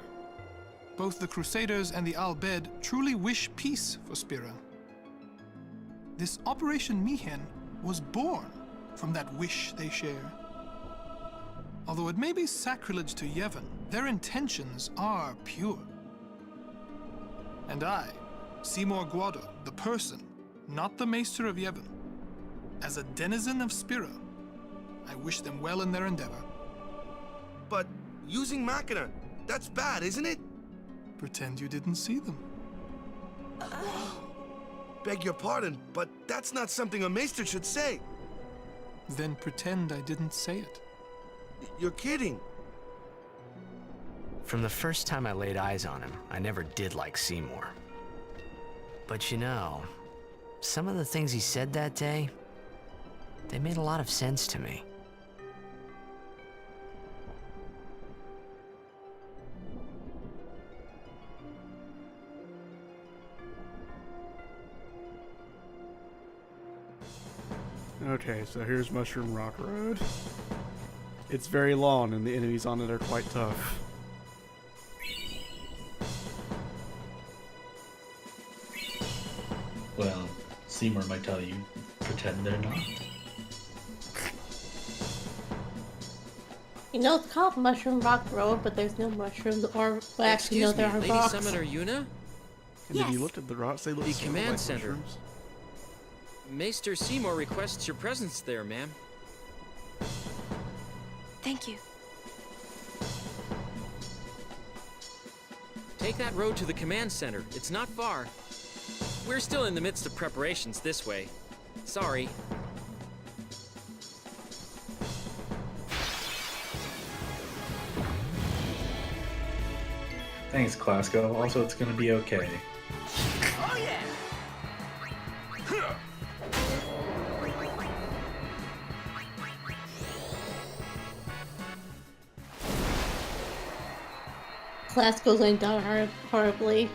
both the Crusaders and the Al Bhed truly wish peace for Spira. This Operation Mi'ihen was born from that wish they share. Although it may be sacrilege to Yevon, their intentions are pure. And I, Seymour Guado, the person, not the Maester of Yevon, as a denizen of Spira, I wish them well in their endeavor. But using Machina, that's bad, isn't it? Pretend you didn't see them. Beg your pardon, but that's not something a Maester should say. Then pretend I didn't say it. You're kidding. From the first time I laid eyes on him, I never did like Seymour. But you know, some of the things he said that day, they made a lot of sense to me. Okay, so here's Mushroom Rock Road. It's very long and the enemies on it are quite tough. Well, Seymour might tell you, pretend they're not. You know, it's called Mushroom Rock Road, but there's no mushrooms, or well, actually, no, there are Lady rocks. Summoner Yuna? And if you looked at the rocks, they look The sort of command like center. mushrooms. Maester Seymour requests your presence there, ma'am. Thank you. Take that road to the command center. It's not far. We're still in the midst of preparations this way. Sorry. Thanks, Clasco. Also, it's gonna be okay. Oh yeah! Class goes in down horribly.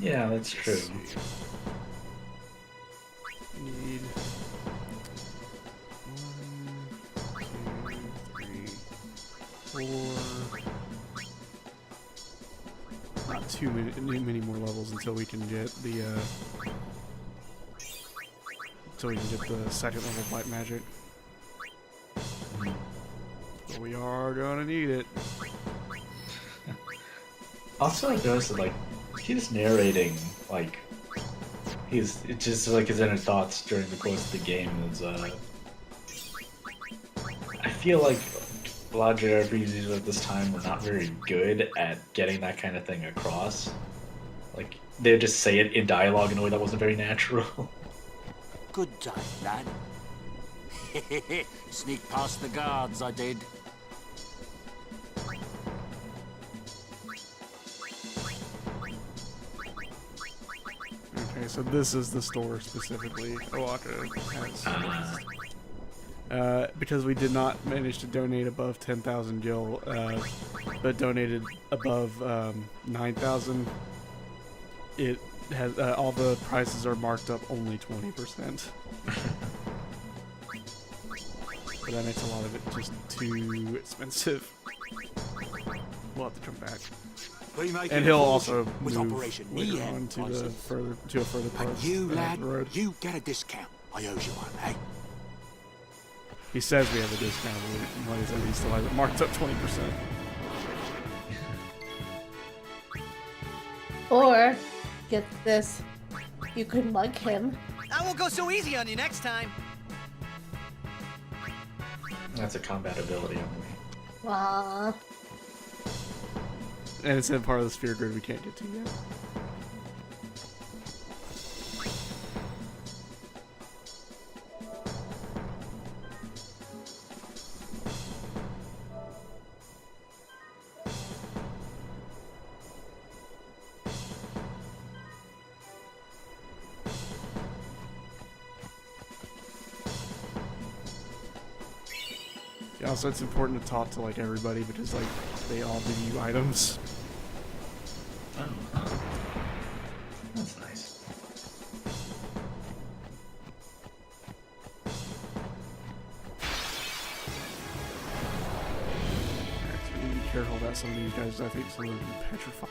Yeah, that's true. Need 1, 2, 3, 4. Not too many more levels until we can get the second level White Magic. But we are gonna need it. Also, I noticed that, like, he's narrating, like, it's just like his inner thoughts during the course of the game is, I feel like a lot of JRPGs at this time were not very good at getting that kind of thing across. Like, they'd just say it in dialogue in a way that wasn't very natural. Good time, lad. Sneak past the guards, I did. Okay, so this is the store specifically Owaka has. Because we did not manage to donate above 10,000 gil, but donated above 9,000, it has all the prices are marked up only 20%. But that makes a lot of it just too expensive. We'll have to come back. And he'll also with move Operation later Mayhem, on to I the see. to a further part And you, of the lad, road. you get a discount. I owe you one, eh? He says we have a discount, but like I said, he still has it marked up 20%. Or, get this, you could mug him. I won't go so easy on you next time. That's a combat ability only. Aww. And it's in part of the sphere grid we can't get to yet. Yeah, also it's important to talk to like everybody because like they all give you items. Oh, that's nice. Alright, so we need to be careful that some of these guys, I think some of them petrify.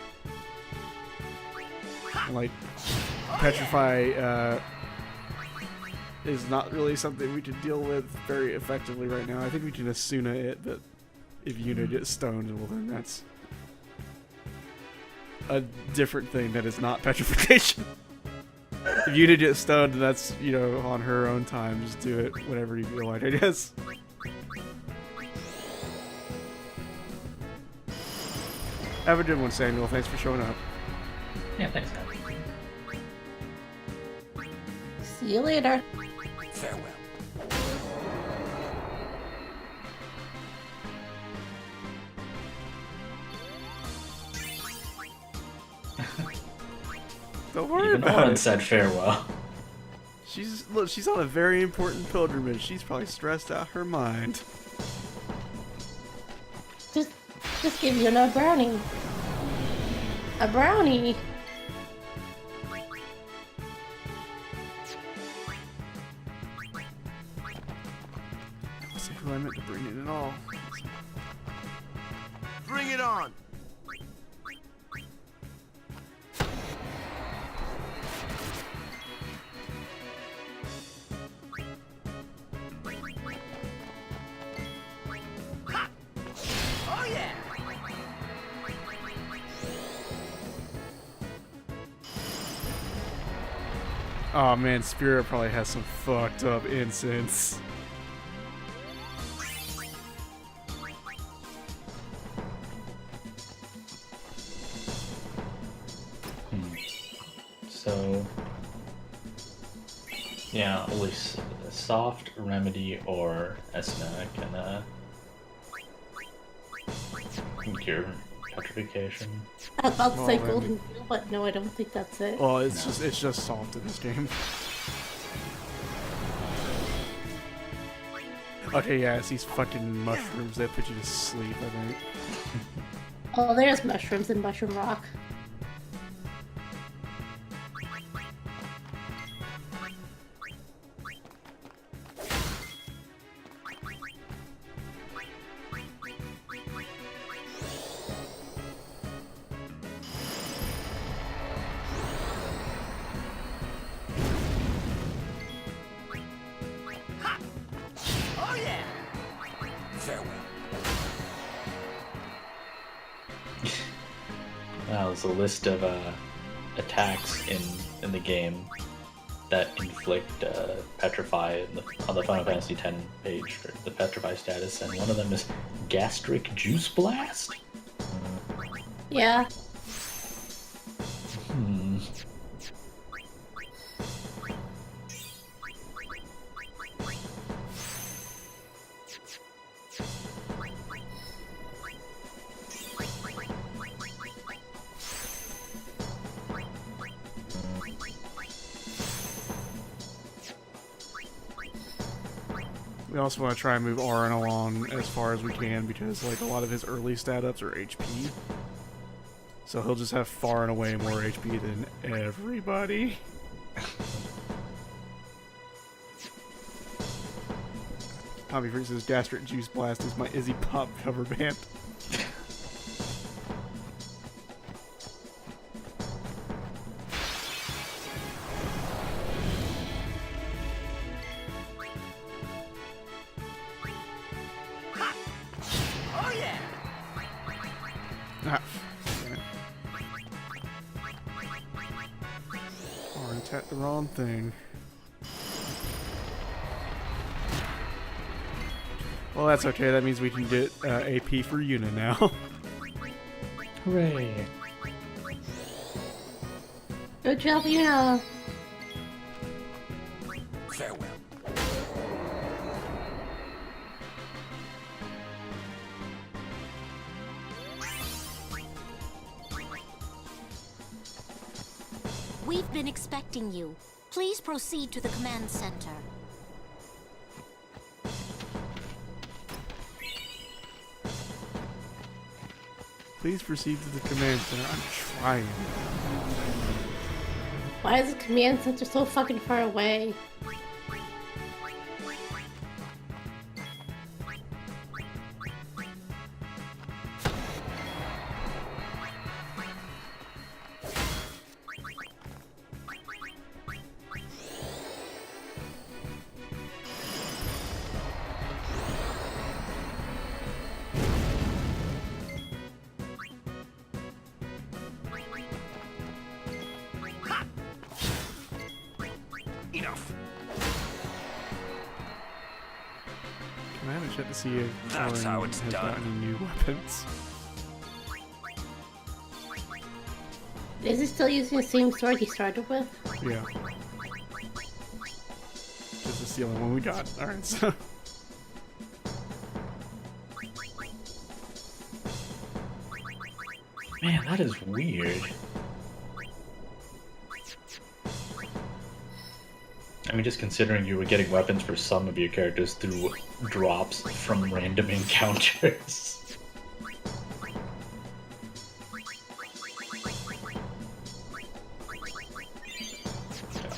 Like, petrify is not really something we can deal with very effectively right now. I think we can Asuna it, but if Yuna gets stoned, well then that's a different thing that is not petrification. If Yuna gets stoned, that's, you know, on her own time. Just do it whenever you feel like, I guess. Have a good one, Samuel. Thanks for showing up. Yeah, thanks, man. See you later. Farewell. Don't worry Even about Oren it. said farewell. She's on a very important pilgrimage. She's probably stressed out her mind. Just give you a brownie. A brownie. Let's see who I meant to bring in at all. Bring it on. Oh yeah! Oh man, Spirit probably has some fucked up incense. So, yeah, only Soft, Remedy, or Esna can cure petrification. I was about to say Well, Golden Fuel, but no, I don't think that's it. Well, it's just soft in this game. Okay, yeah, it's these fucking mushrooms that put you to sleep, I think. Oh, there's mushrooms in Mushroom Rock. Oh yeah! Farewell. Now there's a list of attacks in the game that inflict petrify on the Final Fantasy X page for the petrify status, and one of them is gastric juice blast. Yeah. Hmm. We also want to try and move Auron along as far as we can because like a lot of his early stat ups are HP. So he'll just have far and away more HP than everybody. Tommy Freak says gastric juice blast is my Izzy Pop cover band. Oh yeah! Ah, damn it. Auron tapped the wrong thing. Well, that's okay. That means we can get AP for Yuna now. Hooray! Good job, Yuna. Farewell. We've been expecting you. Please proceed to the command center. Please proceed to the command center. I'm trying. Why is the command center so fucking far away? check to see if That's Orin how it's has done. got any new weapons. Is he still using the same sword he started with? Yeah. This is the only one we got. Alright, so. Man, that is weird. I mean, just considering you were getting weapons for some of your characters through drops from random encounters.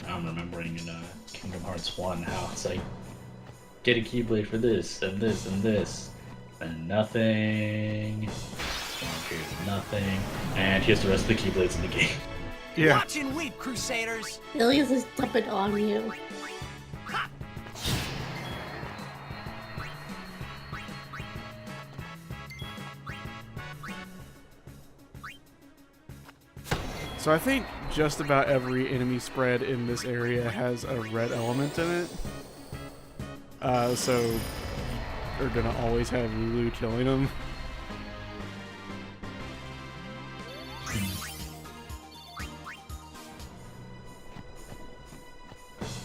I'm remembering in Kingdom Hearts 1 how it's like, get a Keyblade for this, and this, and this, and nothing. Here's nothing. And here's the rest of the Keyblades in the game. Yeah. Watch and weep, Crusaders! Ilias is dumping on you. So I think just about every enemy spread in this area has a red element in it. So they're gonna always have Lulu killing them.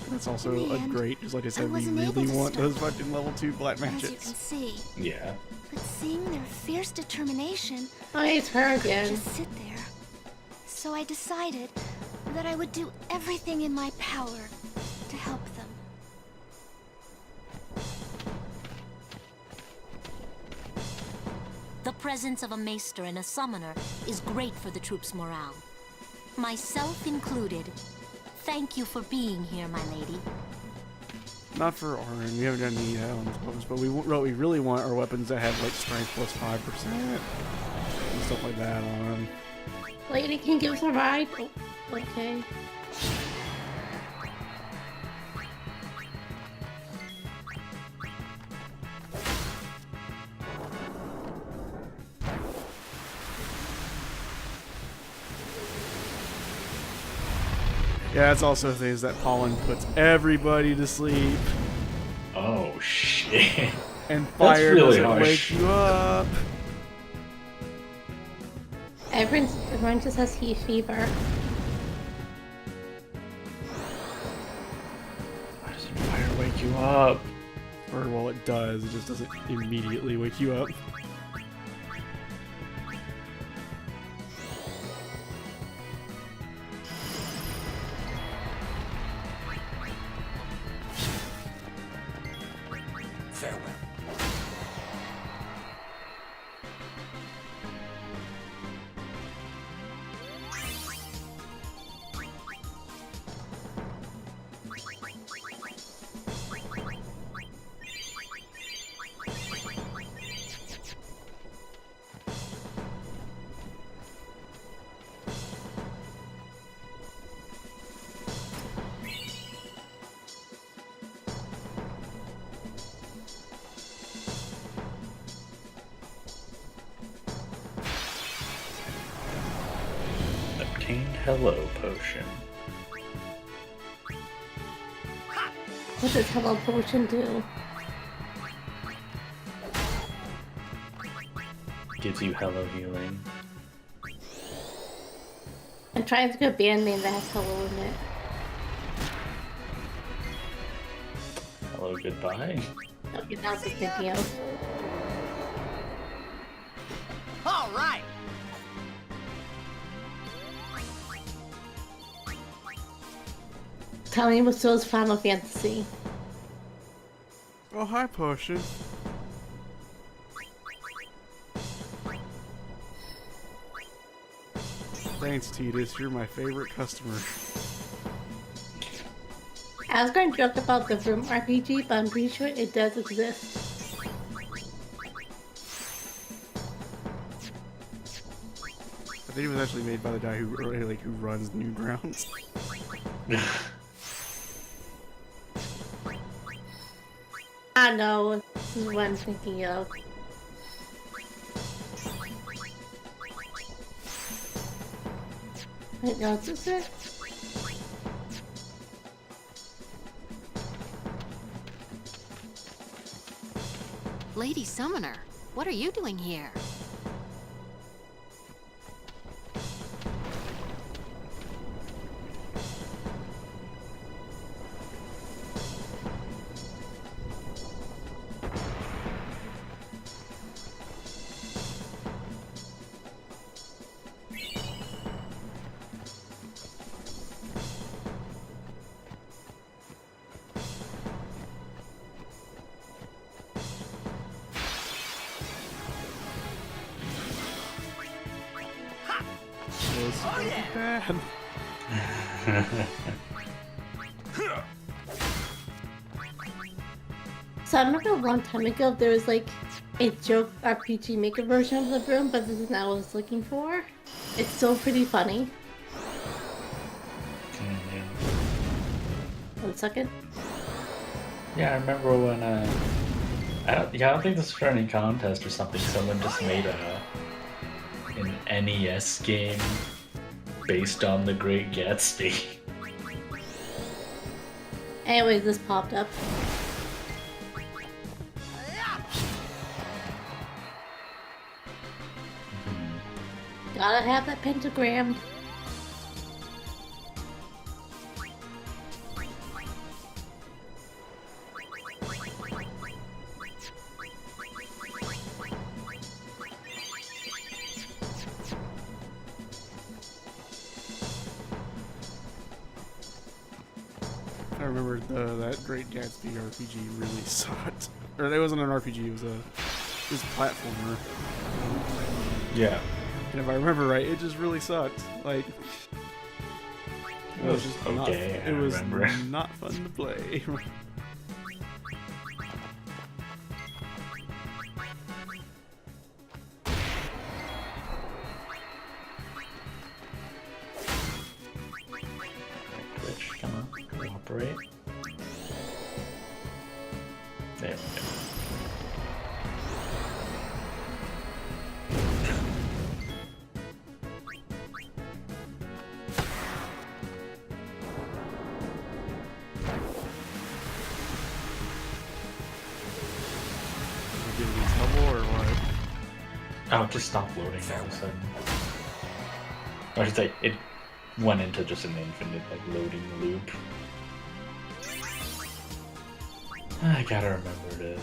That's also In the a end, great, just like I said, we wasn't able really to want stop those fucking level 2 black As you matches. can see. Yeah. But seeing their fierce determination, Oh, it's her I again. couldn't just sit there. So I decided that I would do everything in my power to help them. The presence of a maester and a summoner is great for the troops' morale. Myself included. Thank you for being here, my lady. Not for Orin, we haven't done any weapons, but what we really want are weapons that have like strength plus 5% and stuff like that on them. Lady can give us a ride. Oh, okay. Yeah, that's also things that pollen puts everybody to sleep. Oh shit. And That's fire really doesn't harsh. wake you up. Everyone just has heat fever. Why doesn't fire wake you up? Or, well, it does, it just doesn't immediately wake you up. Farewell. Obtained Hello Potion. What does Hello Potion do? Gives you Hello Healing. I'm trying to think of a band name that has hello in it. Hello Goodbye. Okay, that's what I'm thinking of. All right. Tell me what's those Final Fantasy. Oh, hi, Potion. Thanks, Tidus. You're my favorite customer. I was going to joke about the Vroom RPG, but I'm pretty sure it does exist. I think it was actually made by the guy who runs Newgrounds. I know, this is what I'm thinking of. Wait, no, is this it? Lady Summoner, what are you doing here? Oh, yeah. So I remember a long time ago there was like a joke RPG Maker version of the room, but this is not what I was looking for. It's still pretty funny. 1 second. Yeah, I remember when I don't think this was for any contest or something. Someone just made an NES game based on The Great Gatsby. Anyways, this popped up. Gotta have that pentagram. I remember that Great Gatsby RPG really sucked. Or it wasn't an RPG, it was a platformer. Yeah. And if I remember right, it just really sucked. Like, it was just okay. It was not fun to play. Twitch, come on, cooperate. There we go. Oh, it just stopped loading all of a sudden. I should say, it went into just an infinite, like, loading loop. I gotta remember to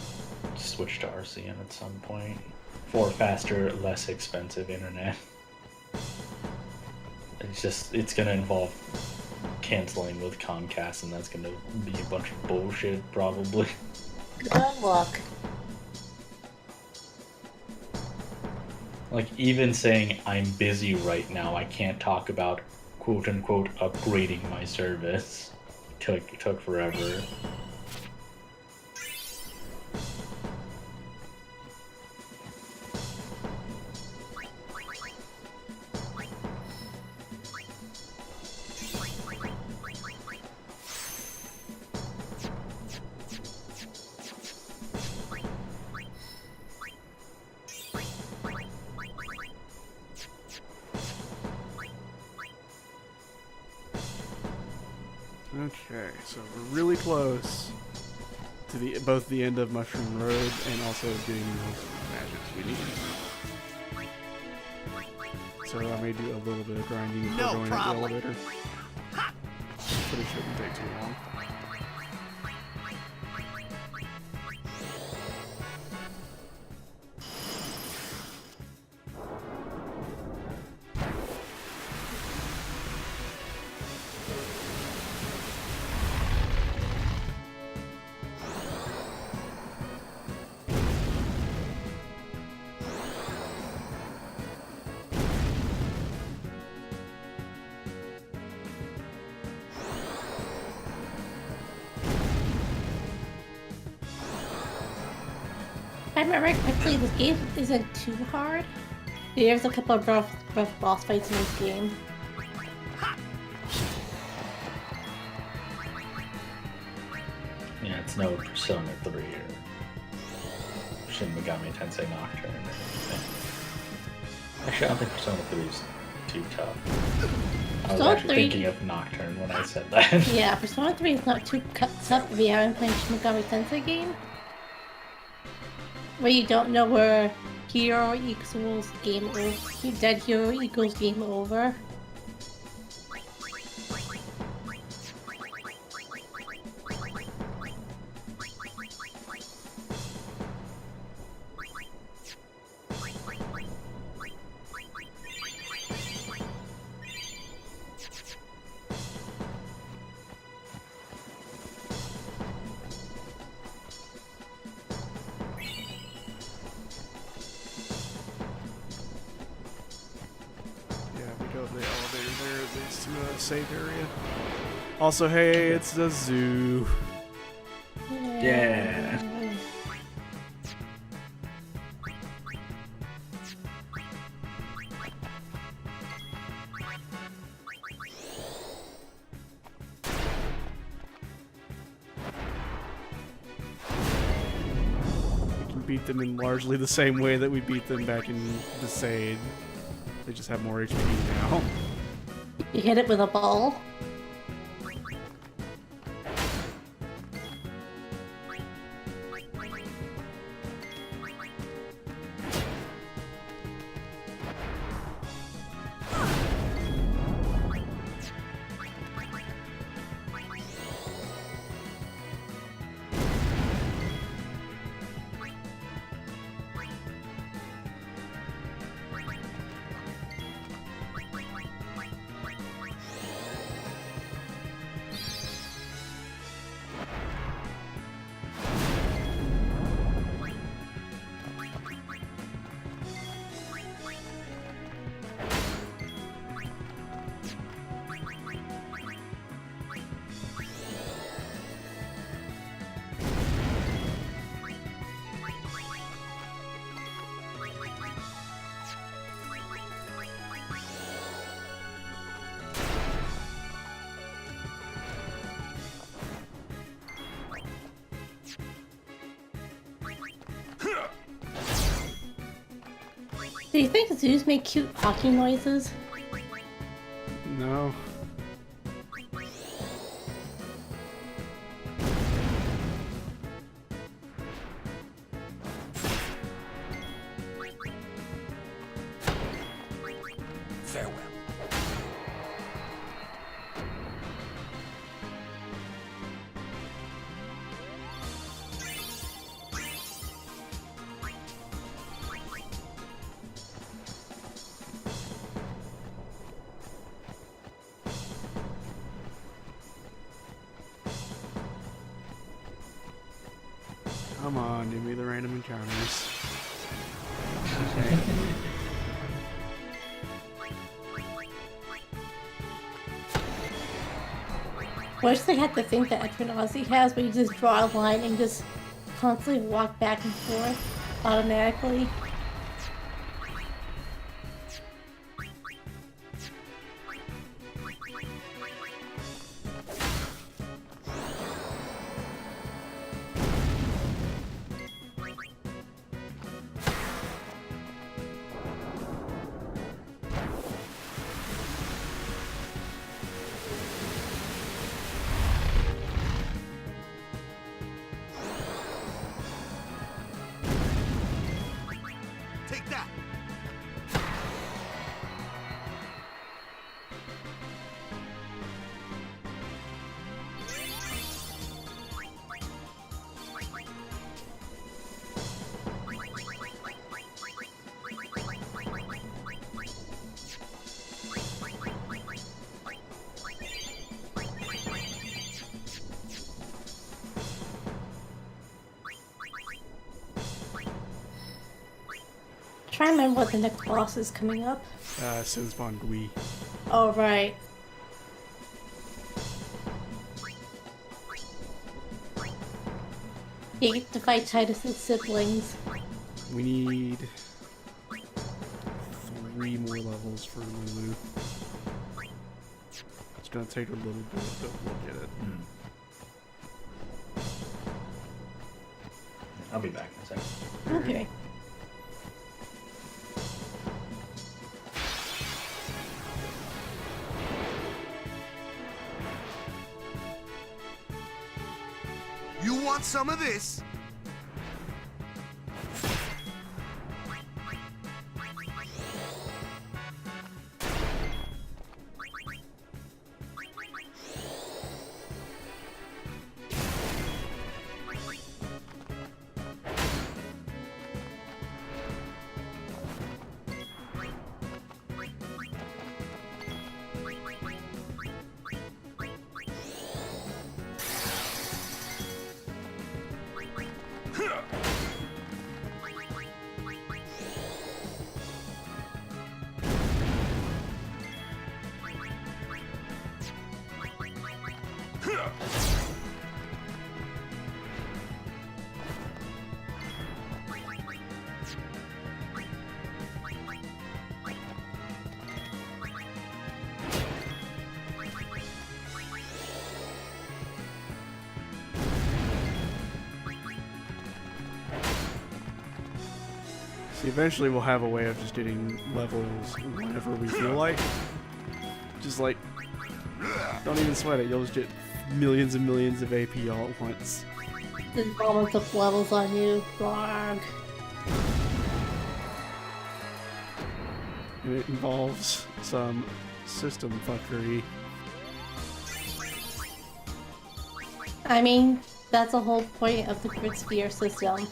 switch to RCN at some point. For faster, less expensive internet. It's gonna involve canceling with Comcast, and that's gonna be a bunch of bullshit, probably. Good luck. Like, even saying I'm busy right now, I can't talk about quote-unquote upgrading my service. Took forever. Okay, so we're really close to both the end of Mushroom Road and also getting those magics we need. So I may do a little bit of grinding before going up the elevator. But it shouldn't take too long. If I remember correctly, this game isn't too hard. There's a couple of rough boss fights in this game. Yeah, it's no Persona 3 or Shin Megami Tensei Nocturne or anything. Actually, I don't think Persona 3 is too tough. I was actually thinking of Nocturne when I said that. Yeah, Persona 3 is not too tough if you haven't played Shin Megami Tensei game. Where you don't know where hero equals game over. Dead hero equals game over. Safe area. Also, hey, it's the zoo. Yeah. We can beat them in largely the same way that we beat them back in Besaid. They just have more HP now. You hit it with a ball. Do you think zoos make cute hockey noises? No. Farewell. Come on, give me the random encounters. Wish they had the thing that Eternazi has where you just draw a line and just constantly walk back and forth automatically. Take that! Try and remember what the next boss is coming up. Sinspawn Gui. Oh, right. You get to fight Titus's siblings. We need 3 more levels for Lulu. It's gonna take a little bit, but we'll get it. I'll be back in a second. Okay. You want some of this? See, eventually we'll have a way of just getting levels whenever we feel like. Just like, don't even sweat it, you'll just get millions and millions of AP all at once. There's almost up levels on you, Blarg. And it involves some system fuckery. I mean, that's the whole point of the Grid Sphere system.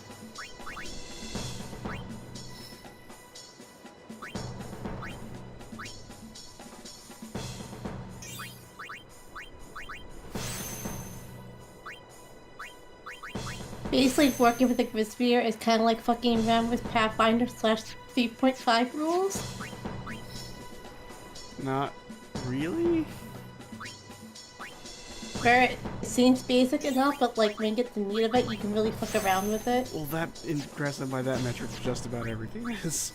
Basically, working with the Grid Sphere is kind of like fucking around with Pathfinder / 3.5 rules. Not really? Where it seems basic enough, but like when you get the meat of it, you can really fuck around with it. Well, that, granted by that metric, just about everything is.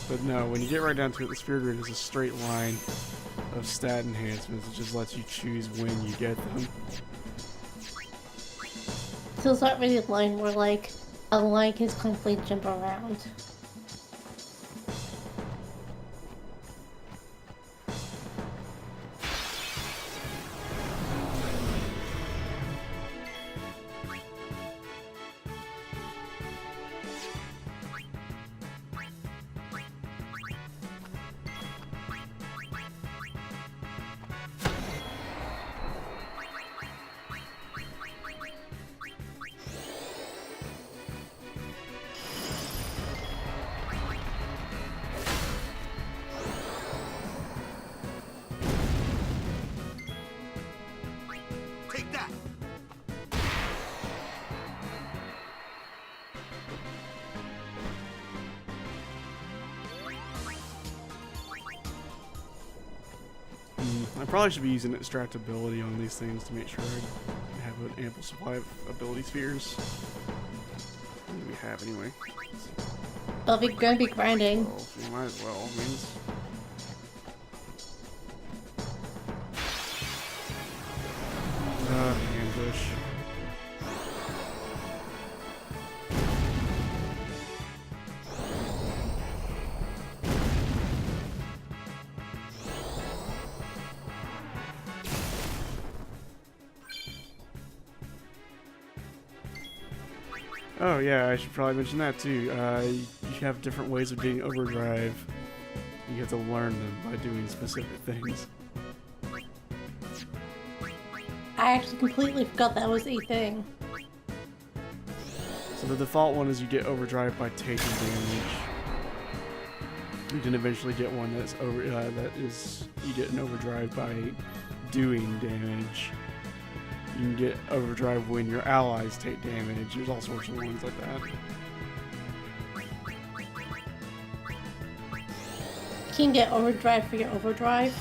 But no, when you get right down to it, the Sphere Grid is a straight line of stat enhancements. It just lets you choose when you get them. So it's not really a line where like a line can constantly jump around. Take that! I probably should be using extractability on these things to make sure I have an ample supply of ability spheres. What do we have anyway? But we're gonna be grinding. Well, we might as well. Means ambush. Oh yeah, I should probably mention that too. You have different ways of getting overdrive. You have to learn them by doing specific things. I actually completely forgot that was a thing. So the default one is you get overdrive by taking damage. You can eventually get one that's you get an overdrive by doing damage. You can get overdrive when your allies take damage. There's all sorts of ones like that. You can get overdrive for your overdrive.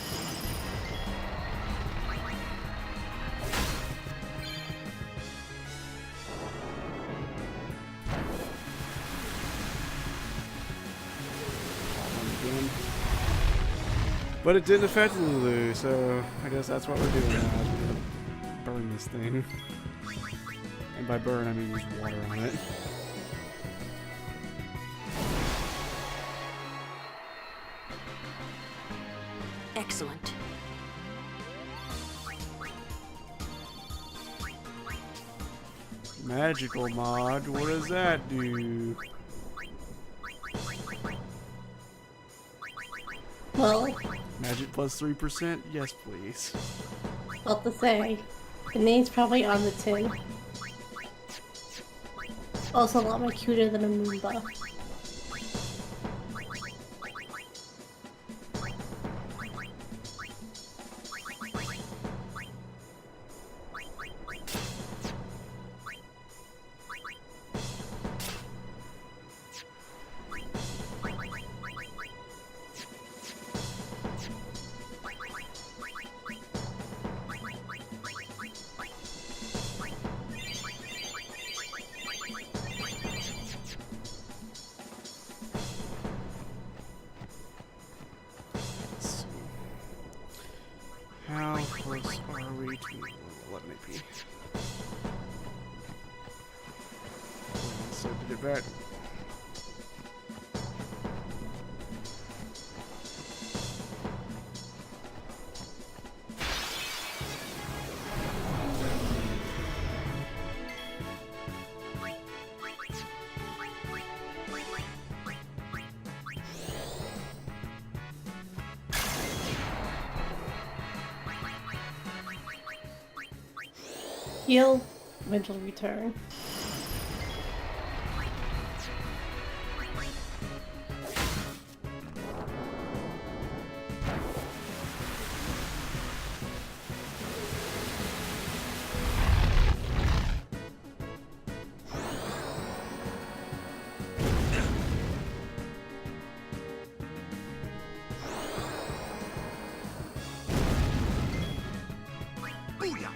But it didn't affect Lulu, so I guess that's what we're doing now. We're gonna burn this thing. And by burn, I mean use water on it. Excellent. Magical mod, what does that do? Well, Magic plus 3%? Yes, please. what to say? The name's probably on the tin. Also a lot more cuter than a Moomba. Get back. Heal, mental return. Booyah!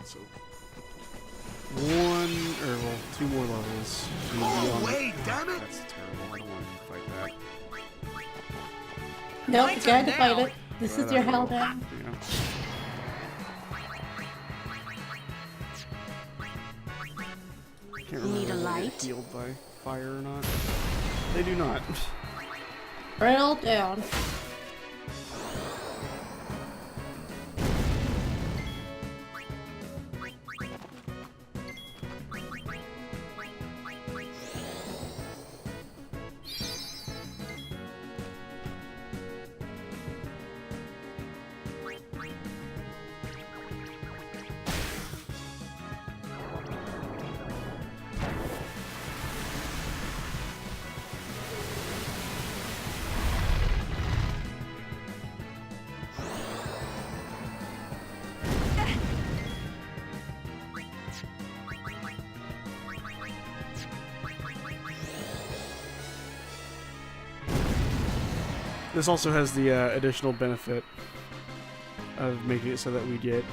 So, two more levels. Oh, wait, damn it! That's terrible. I don't want to fight that. Nope, you gotta fight it. This But is your I hell will, now. yeah. Can't remember Need a whether they light? get healed by fire or not. They do not. Rail down. This also has the additional benefit of making it so that we get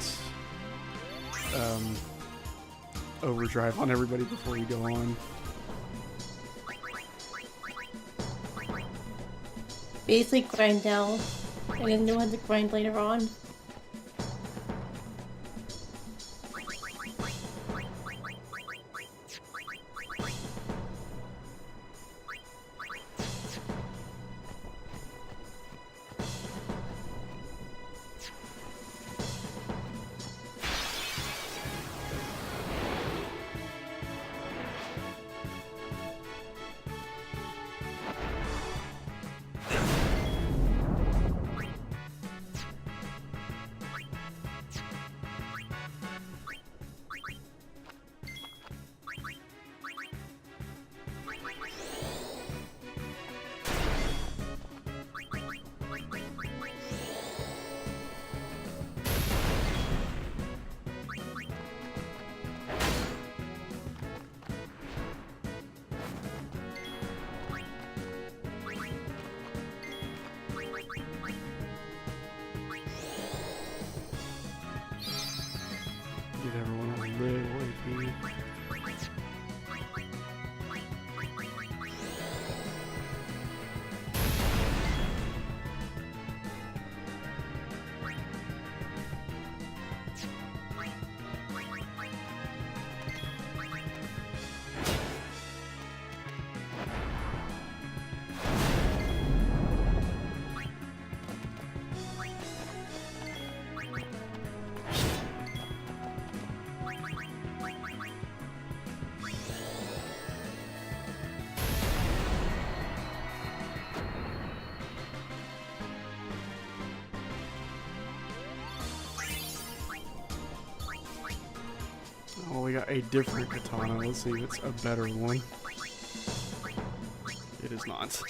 overdrive on everybody before we go on. Basic grind now, and then new ones to grind later on. Oh, we got a different katana. Let's see if it's a better one. It is not.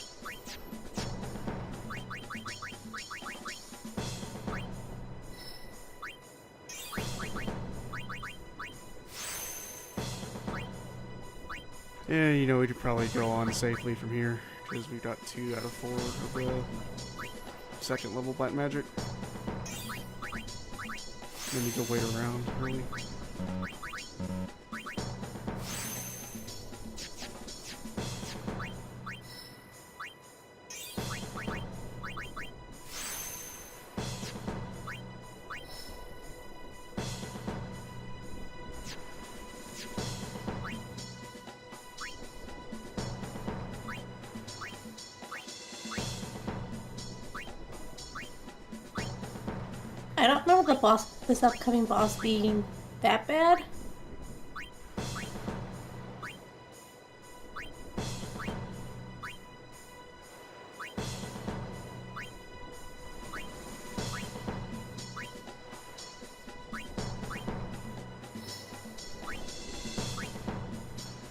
Yeah, you know, we could probably go on safely from here, because we've got 2 out of 4 of the second level black magic. Then we go wait around, really. I don't remember the boss, this upcoming boss being that bad.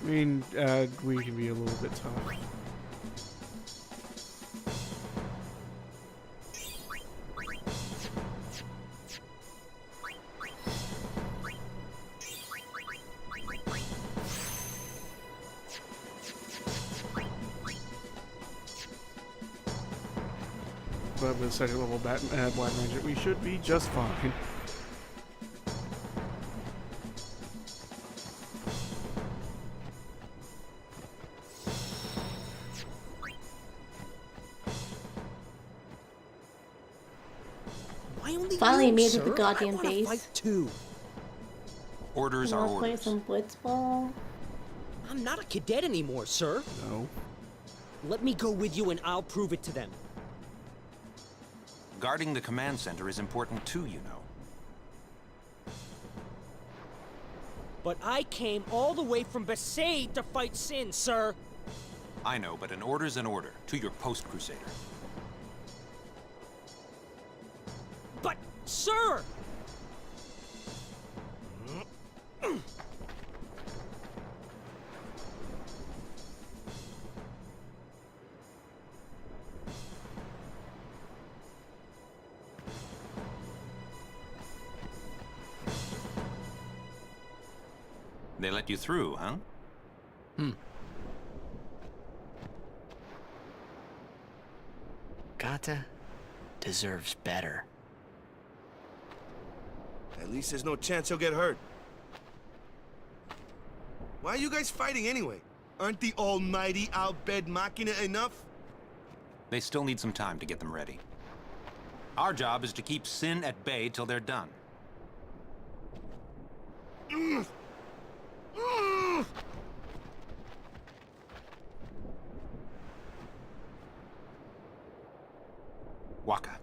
I mean, we can be a little bit tough. But with second level black magic, we should be just fine. Finally made it to the goddamn base. Orders are Wanna play orders. some blitzball? I'm not a cadet anymore, sir. No. Let me go with you and I'll prove it to them. Guarding the command center is important too, you know. But I came all the way from Besaid to fight Sin, sir. I know, but an order's an order. To your post, Crusader. But, sir! They let you through, huh? Kata deserves better. At least there's no chance he'll get hurt. Why are you guys fighting anyway? Aren't the almighty Al Bhed Machina enough? They still need some time to get them ready. Our job is to keep Sin at bay till they're done. Waka,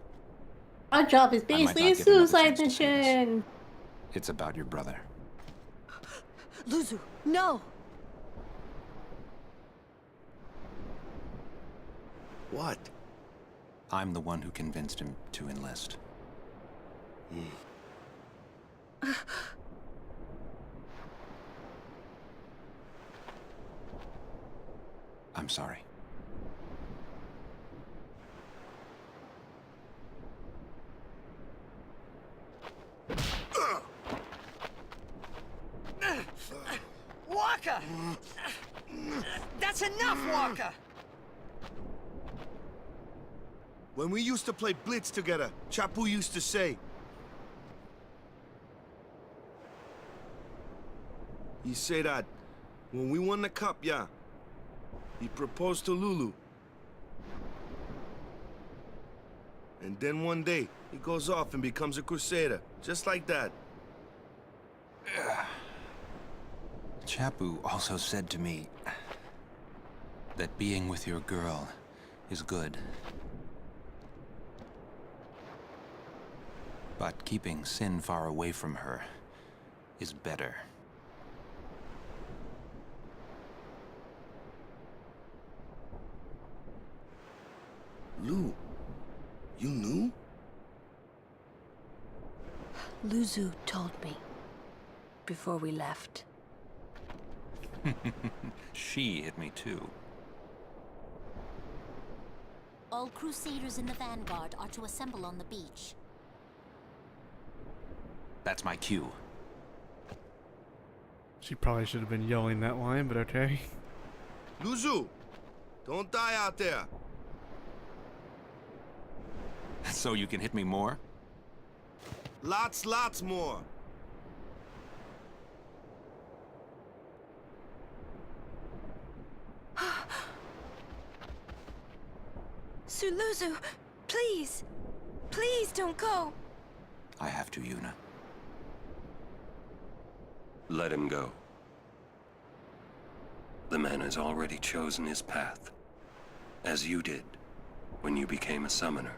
Our job is I might basically a not get another suicide chance to mission. it's about your brother. Luzu, no! What? I'm the one who convinced him to enlist. I'm sorry. Waka! That's enough, Waka! When we used to play Blitz together, Chapu used to say, he said that when we won the cup, yeah, he proposed to Lulu. And then one day, he goes off and becomes a crusader, just like that. Chapu also said to me that being with your girl is good. But keeping Sin far away from her is better. Lu, you knew? Luzu told me. before we left. She hit me too. All Crusaders in the Vanguard are to assemble on the beach. That's my cue. She probably should have been yelling that line, but okay. Lu Xu, don't die out there. So you can hit me more? Lots more. Su Luzu, please! Please don't go! I have to, Yuna. Let him go. The man has already chosen his path, as you did when you became a summoner.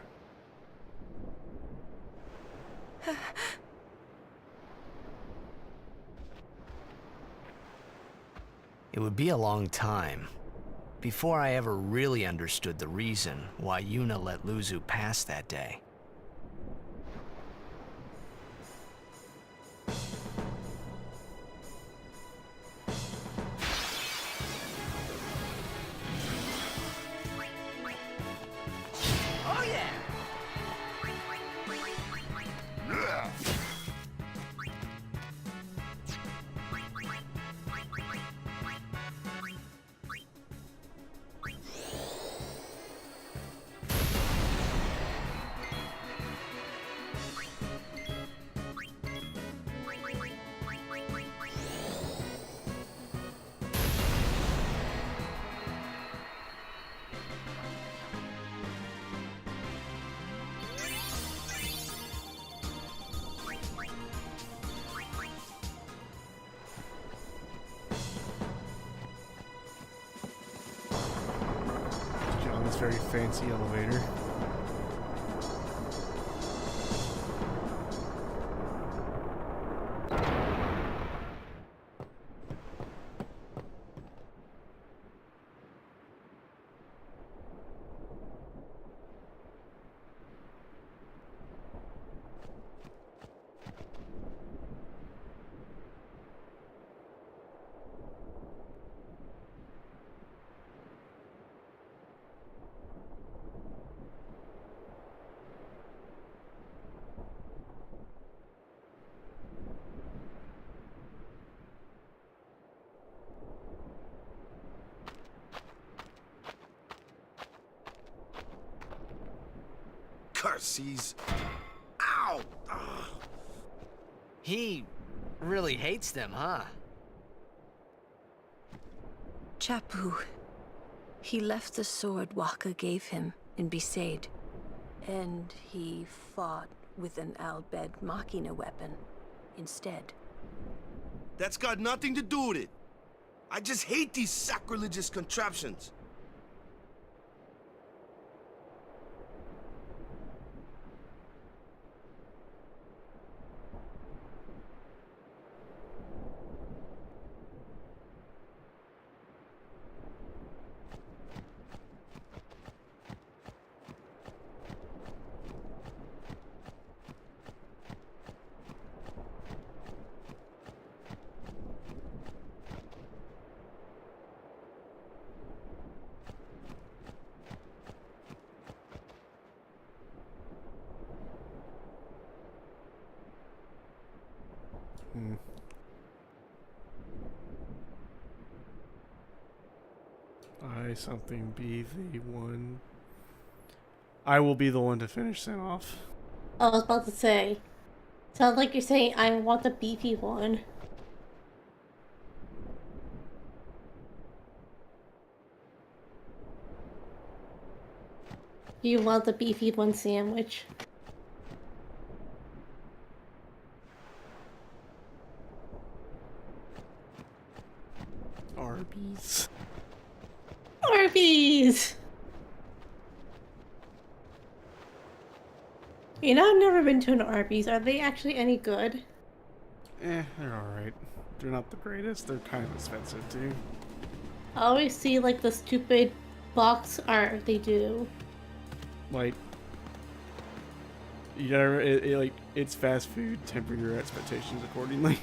It would be a long time before I ever really understood the reason why Yuna let Lu Xu pass that day. Oh yeah! Get on this very fancy elevator. Curses. Ow! Ugh. He really hates them, huh? Chapu. He left the sword Waka gave him in Besaid. And he fought with an Al Bhed Machina weapon instead. That's got nothing to do with it. I just hate these sacrilegious contraptions. I something be the one. I will be the one to finish Sin off. I was about to say. Sounds like you're saying I want the beefy one. You want the beefy one sandwich. Arby's. Arby's! You know, I've never been to an Arby's. Are they actually any good? They're alright. They're not the greatest. They're kind of expensive too. I always see like the stupid box art they do. Like, you never, like, it's fast food. Temper your expectations accordingly.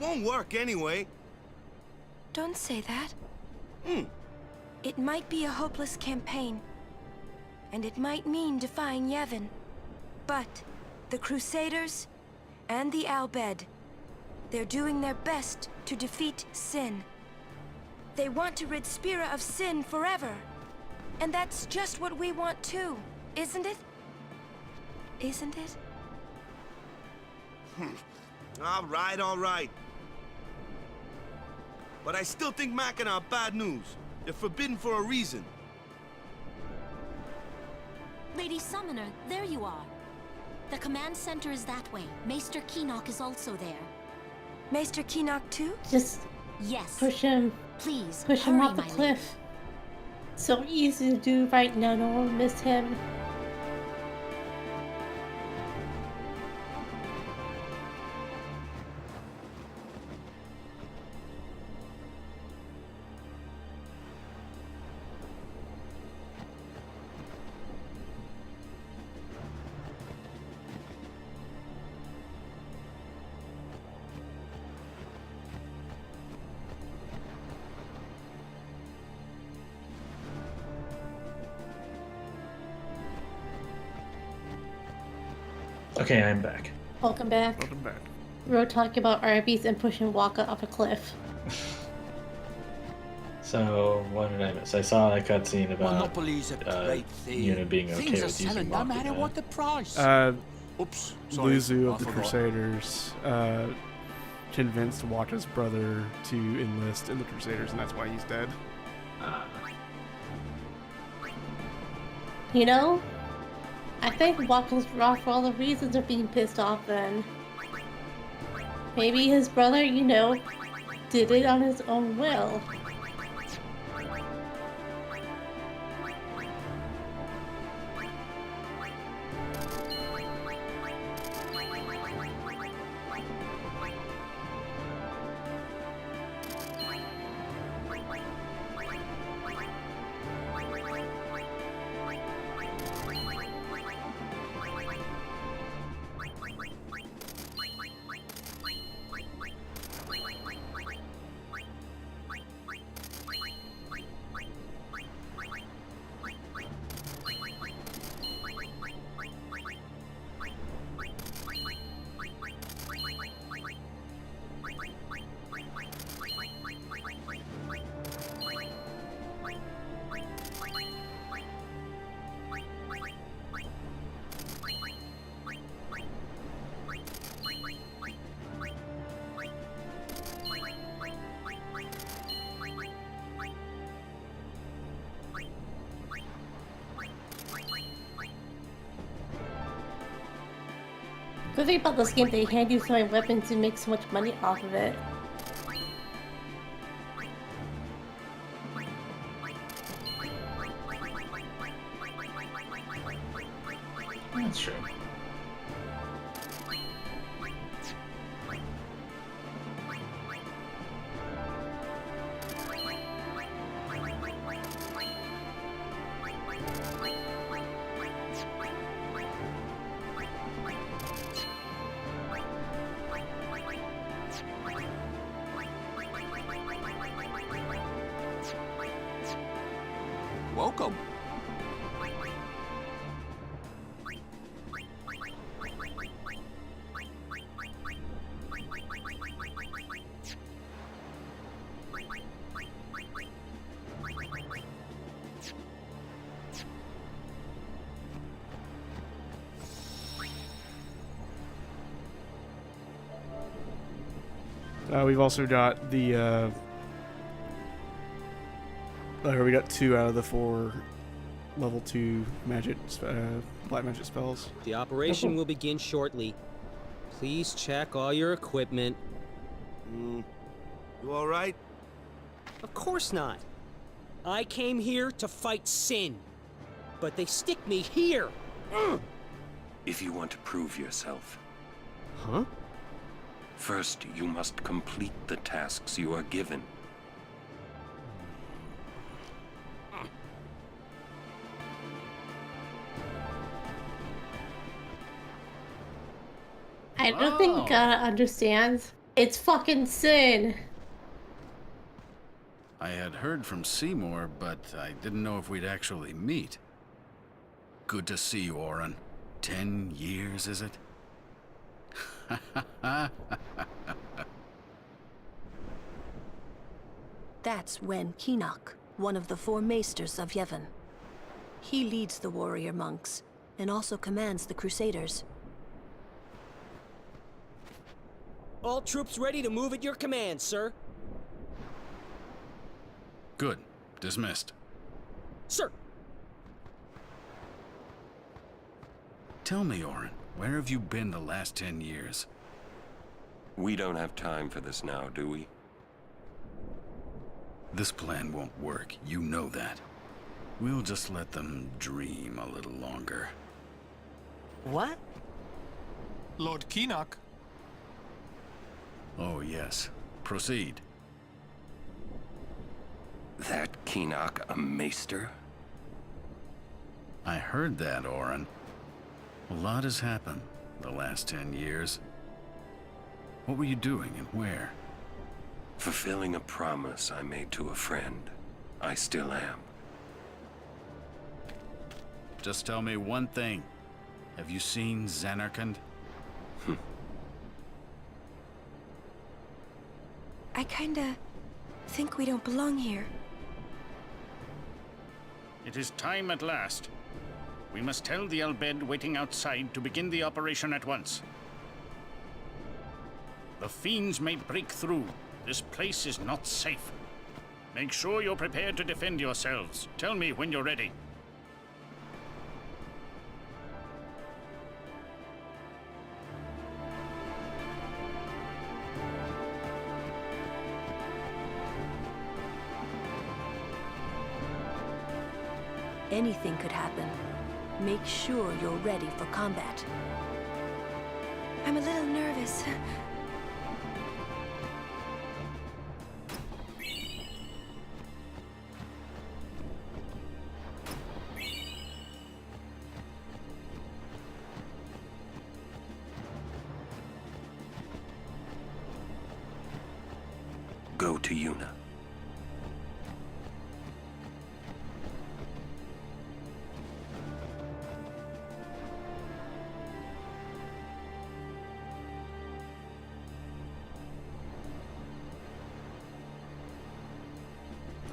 won't work anyway. Don't say that. Hmm. It might be a hopeless campaign, and it might mean defying Yevon. But the Crusaders and the Al Bhed, they're doing their best to defeat Sin. They want to rid Spira of Sin forever. And that's just what we want too, isn't it? Isn't it? All right. But I still think Machina are bad news. They're forbidden for a reason. Lady Summoner, there you are. The command center is that way. Maester Keenock is also there. Maester Keenock too? Just Yes. push him. Please, Push him hurry, off the my cliff. So easy to do right now. No one will miss him. Okay, I'm back. Welcome back. Welcome back. We were talking about Arby's and pushing Waka off a cliff. So, what did I miss? I saw that cutscene about Monopoly's a great thing. Yuna being okay Things are with using selling no matter Machina. what the price. Oops. sorry, Luzu I of the forgot. Crusaders convinced Waka's brother to enlist in the Crusaders, and that's why he's dead. You know, I think Waka's raw for all the reasons of being pissed off then. Maybe his brother, you know, did it on his own will. The thing about this game, they hand you so many weapons and make so much money off of it. That's true. Welcome. We've also got the we got 2 out of the 4 level 2 magic, black magic spells. The operation will begin shortly. Please check all your equipment. You all right? Of course not. I came here to fight Sin, but they stick me here. If you want to prove yourself, Huh? first you must complete the tasks you are given. I don't think Gaara understands It's fucking Sin. I had heard from Seymour, but I didn't know if we'd actually meet. Good to see you, Orin. 10 years, is it? That's Wen Keenock, one of the 4 maesters of Yevon. He leads the warrior monks, and also commands the Crusaders. All troops ready to move at your command, sir. Good. Dismissed. Sir! Tell me, Orin, where have you been the last 10 years? We don't have time for this now, do we? This plan won't work, you know that. We'll just let them dream a little longer. What? Lord Keenock. Oh, yes. Proceed. That Keenock a maester? I heard that, Orin. A lot has happened the last 10 years. What were you doing and where? Fulfilling a promise I made to a friend. I still am. Just tell me one thing. Have you seen Zanarkand? I kinda think we don't belong here. It is time at last. We must tell the Al Bhed waiting outside to begin the operation at once. The fiends may break through. This place is not safe. Make sure you're prepared to defend yourselves. Tell me when you're ready. Anything could happen. Make sure you're ready for combat. I'm a little nervous. Go to Yuna.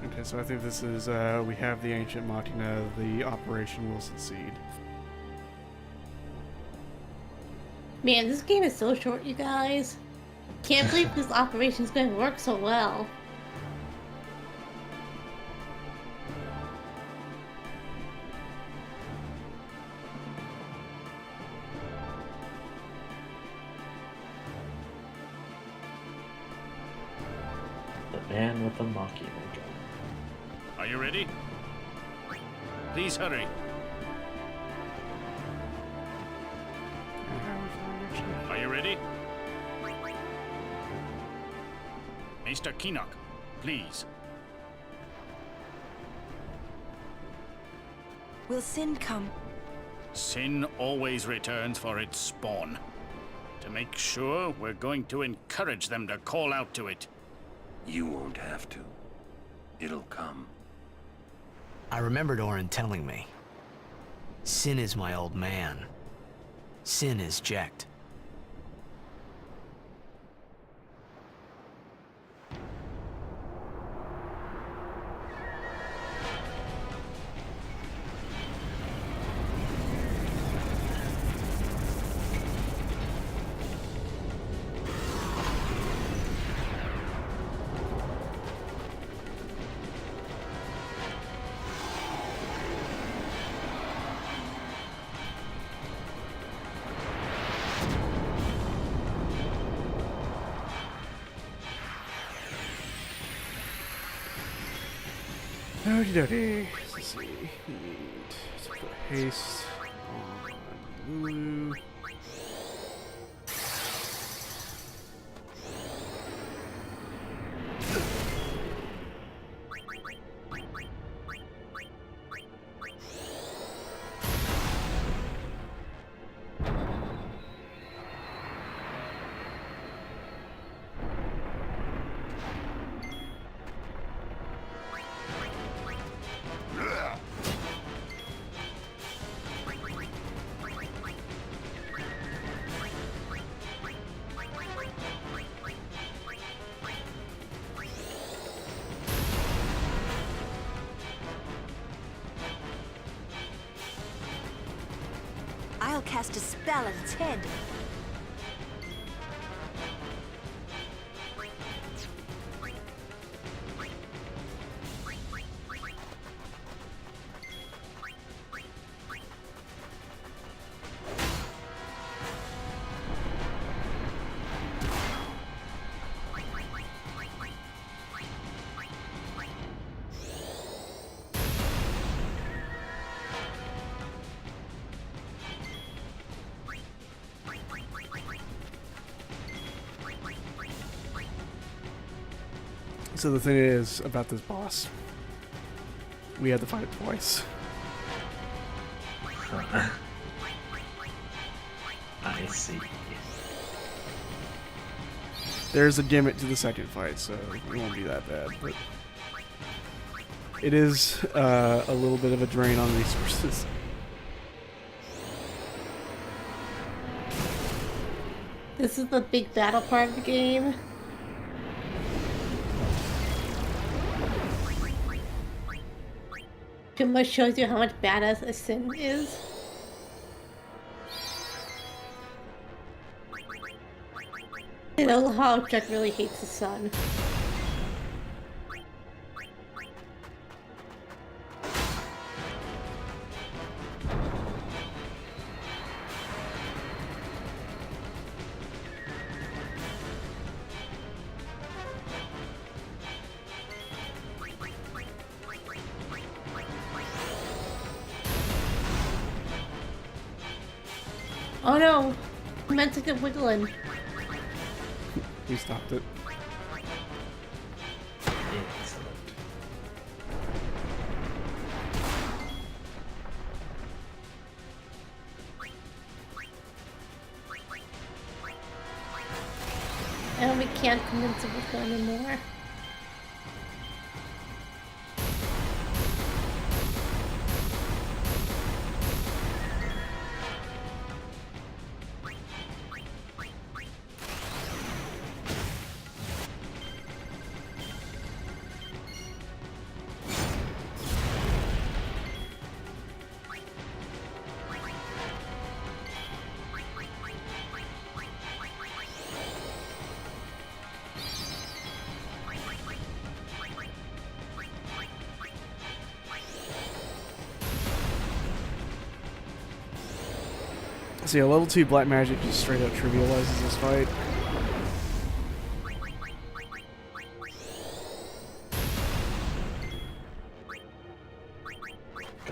Okay, so I think this is, we have the Ancient Machina, the operation will succeed. Man, this game is so short, you guys. Can't believe this operation's going to work so well. The man with the Machina gun. Are you ready? Please hurry. Are you ready? Maester Keenock, please. Will Sin come? Sin always returns for its spawn. To make sure, we're going to encourage them to call out to it. You won't have to. It'll come. I remembered Orin telling me. Sin is my old man. Sin is Jecht. Okie dokie. Let's see. Need to put haste on Lulu. cast a spell at its head. So the thing is about this boss, we had to fight it twice. I see. There's a gimmick to the second fight, so it won't be that bad, but it is a little bit of a drain on resources. This is the big battle part of the game. Pretty much shows you how much badass a Sin is. I know how Jack really hates his son. Oh no! I meant to get wiggling. We stopped it. Excellent. And we can't convince him to go anymore. So yeah, level 2 black magic just straight up trivializes this fight.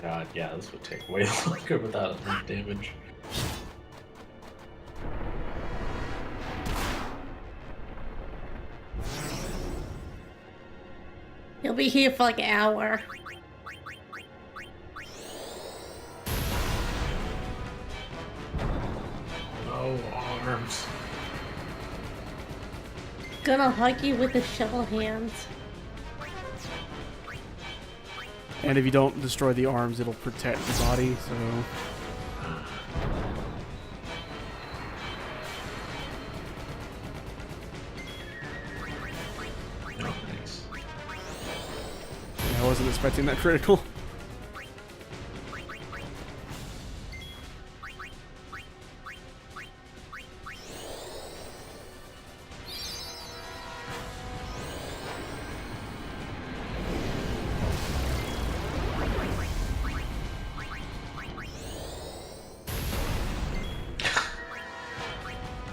God, yeah, this would take way longer without enough damage. He'll be here for like an hour. No arms. Gonna hug you with his shovel hands. And if you don't destroy the arms, it'll protect the body, so... Oh, thanks. Yeah, I wasn't expecting that critical.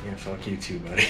Yeah, fuck you too, buddy.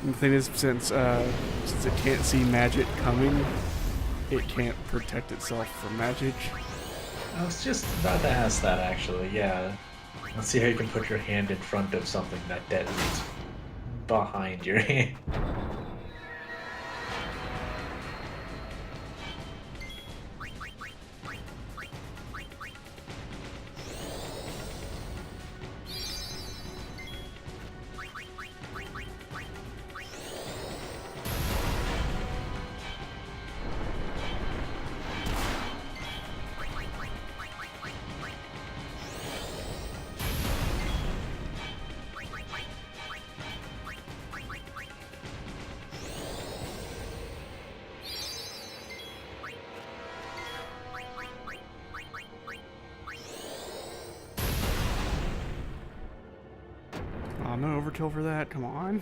And the thing is, since it can't see magic coming, it can't protect itself from magic. I was just about to ask that, actually, yeah. Let's see how you can put your hand in front of something that detonates behind your hand. Oh, no overkill for that. Come on.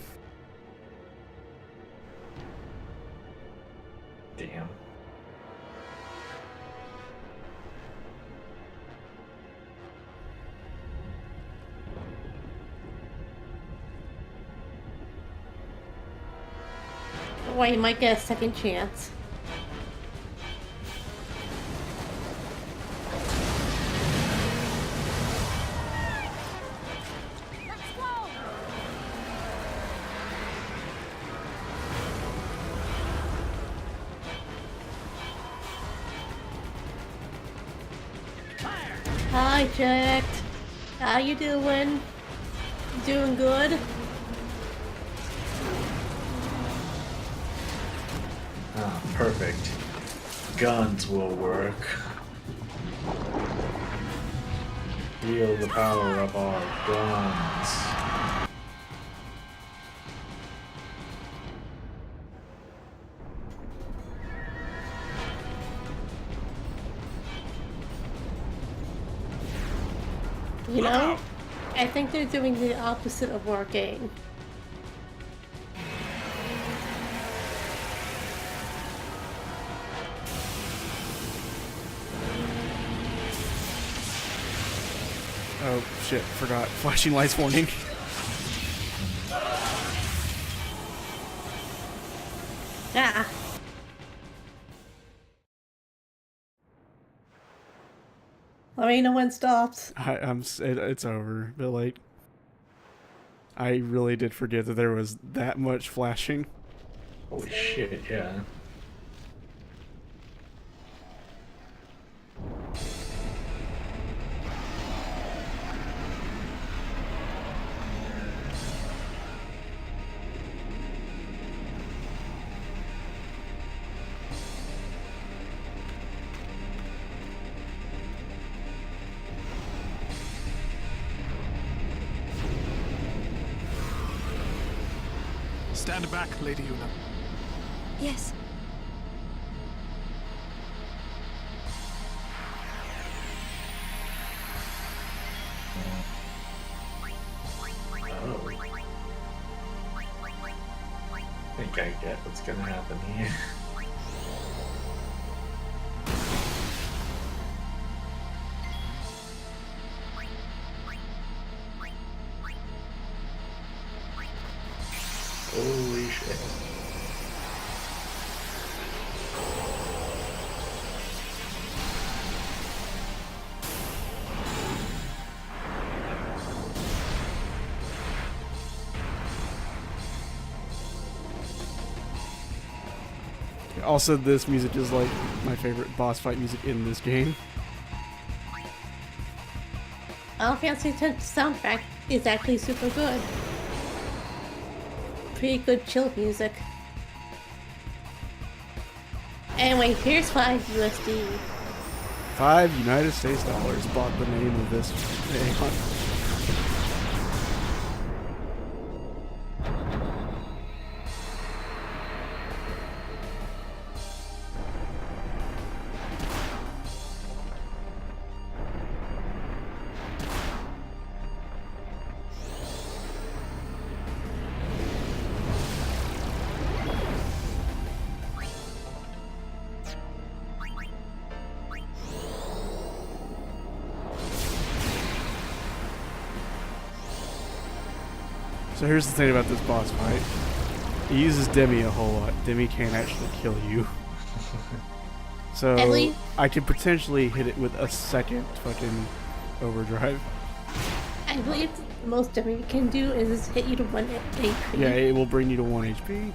Damn. Well, you might get a second chance. Hi, Jack. How you doing? Doing good? Ah, perfect. Guns will work. Feel the power of our guns. You know, I think they're doing the opposite of working. Oh shit, forgot. Flashing lights warning. Ah. Let me know when it stops. It's over, but like, I really did forget that there was that much flashing. Holy shit, yeah. Stand back, Lady Yuna. Yes. Oh. I think I get what's gonna happen here. Holy shit. Also, this music is like my favorite boss fight music in this game. Final Fantasy X soundtrack is actually super good. Pretty good chill music. Anyway, here's 5 USD. 5 United States dollars bought the name of this. Hang on. So here's the thing about this boss fight. He uses Demi a whole lot. Demi can't actually kill you. So Emily? I could potentially hit it with a second fucking overdrive. I believe the most Demi can do is hit you to 1 HP. Yeah, it will bring you to 1 HP.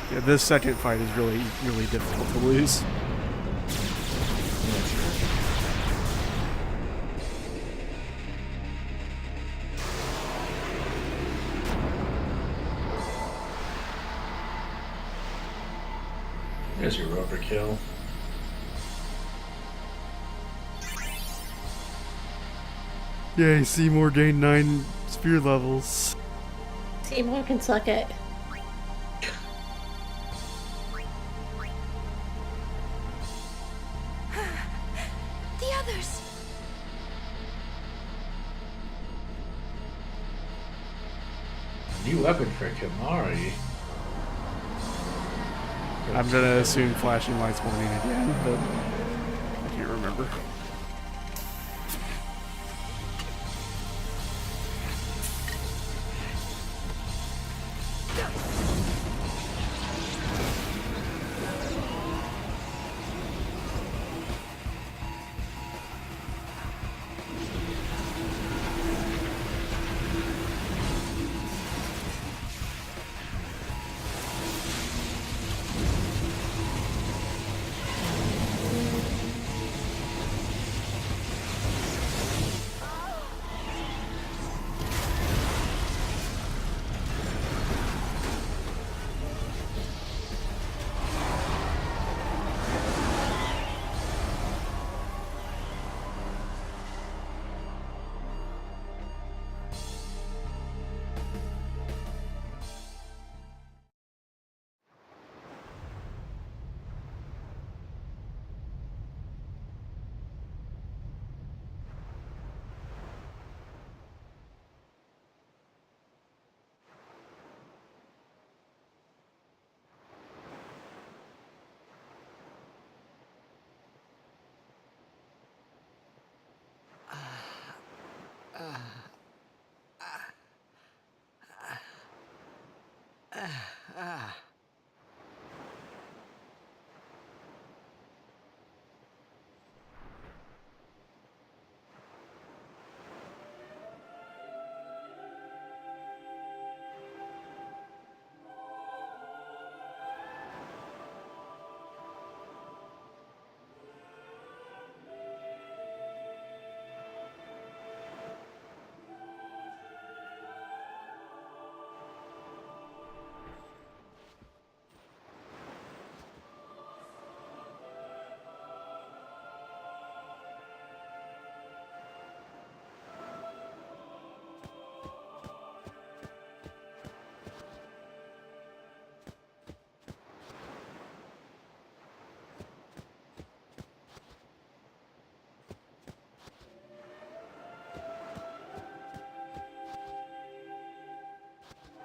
Yeah, this second fight is really, really difficult to lose. There's your overkill. Yay, Seymour gained 9 spear levels. Seymour can suck it. The others. A new weapon for Kimari. I'm gonna assume flashing lights warning again, but I can't remember.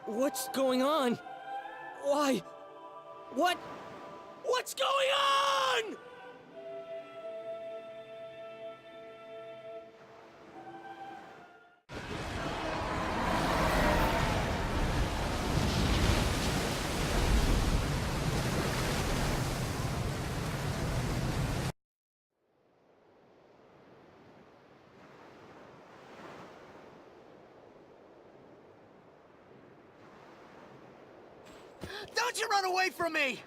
What's going on? Why? What? What's going on? Don't you run away from me!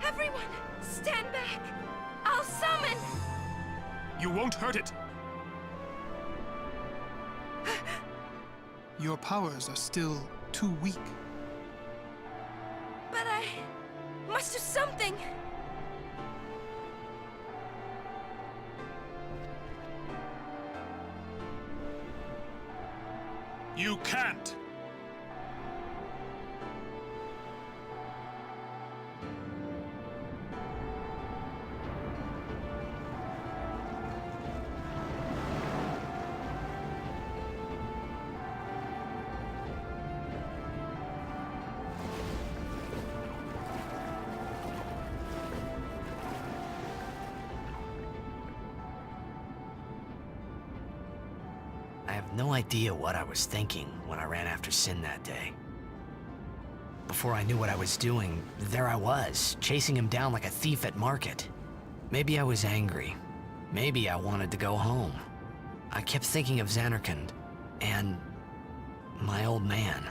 Everyone, stand back. I'll summon. You won't hurt it. Your powers are still too weak. But I must do something. You can't! I have no idea what I was thinking when I ran after Sin that day. Before I knew what I was doing, there I was, chasing him down like a thief at market. Maybe I was angry. Maybe I wanted to go home. I kept thinking of Zanarkand and my old man.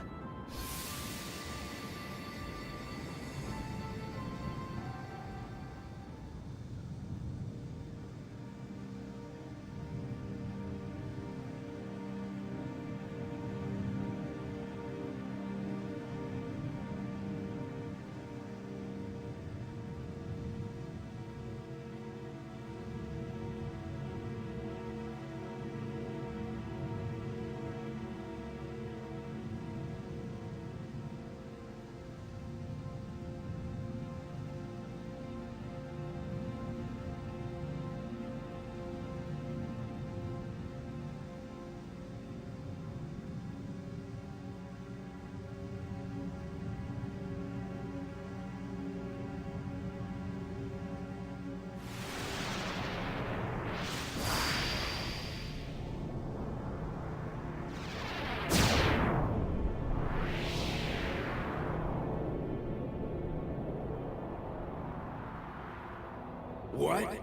What?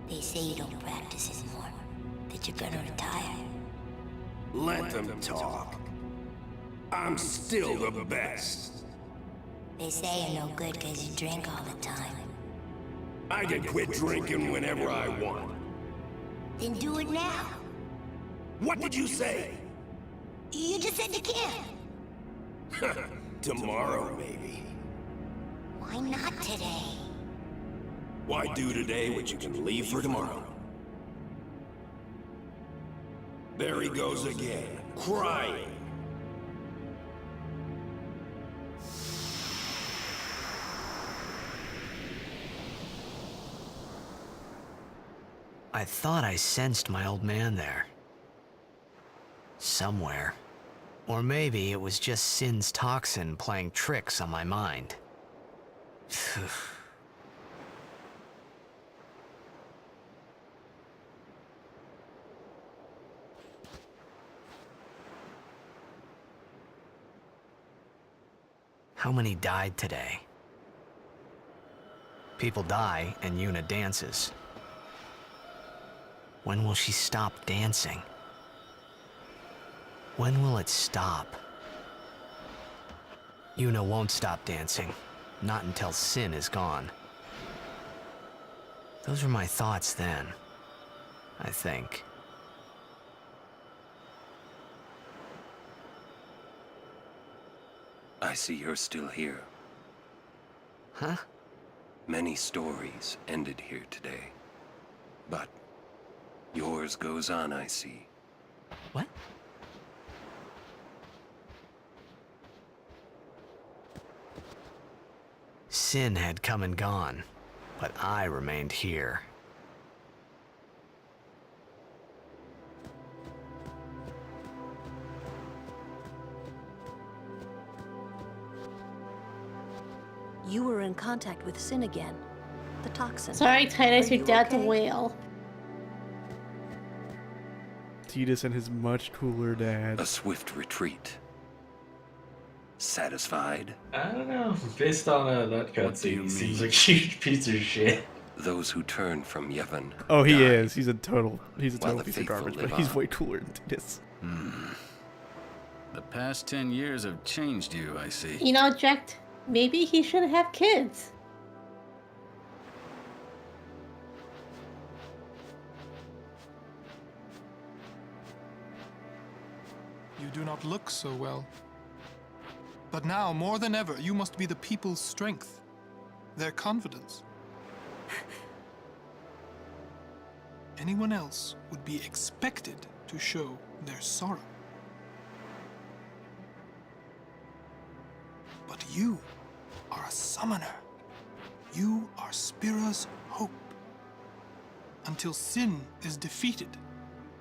They say you don't practice anymore, that you're gonna retire. Let them talk. I'm still the best. They say you're no good because you drink all the time. I can quit drinking whenever I want. Then do it now. What did you say? You just said you can't. Tomorrow, maybe. Why not today? Why do today what you can leave for tomorrow? There he goes again, crying. I thought I sensed my old man there. Somewhere. Or maybe it was just Sin's toxin playing tricks on my mind. How many died today? People die and Yuna dances. When will she stop dancing? When will it stop? Yuna won't stop dancing. Not until Sin is gone. Those were my thoughts then, I think. I see you're still here. Huh? Many stories ended here today. But yours goes on, I see. What? Sin had come and gone, but I remained here. You were in contact with Sin again. The toxin. Sorry, Titus, Are your you dad's okay? a whale. Tidus and his much cooler dad. A swift retreat. Satisfied? I don't know. Based on that What do you cutscene, he seems mean? like a huge piece of shit. Those who turn from Yevon. Oh, he die, is. He's a total while piece the of faithful garbage, live but he's on. way cooler than Tidus. The past 10 years have changed you, I see. You know, Jack, maybe he should have kids. You do not look so well. But now, more than ever, you must be the people's strength, their confidence. Anyone else would be expected to show their sorrow. You are a summoner. You are Spira's hope. Until sin is defeated,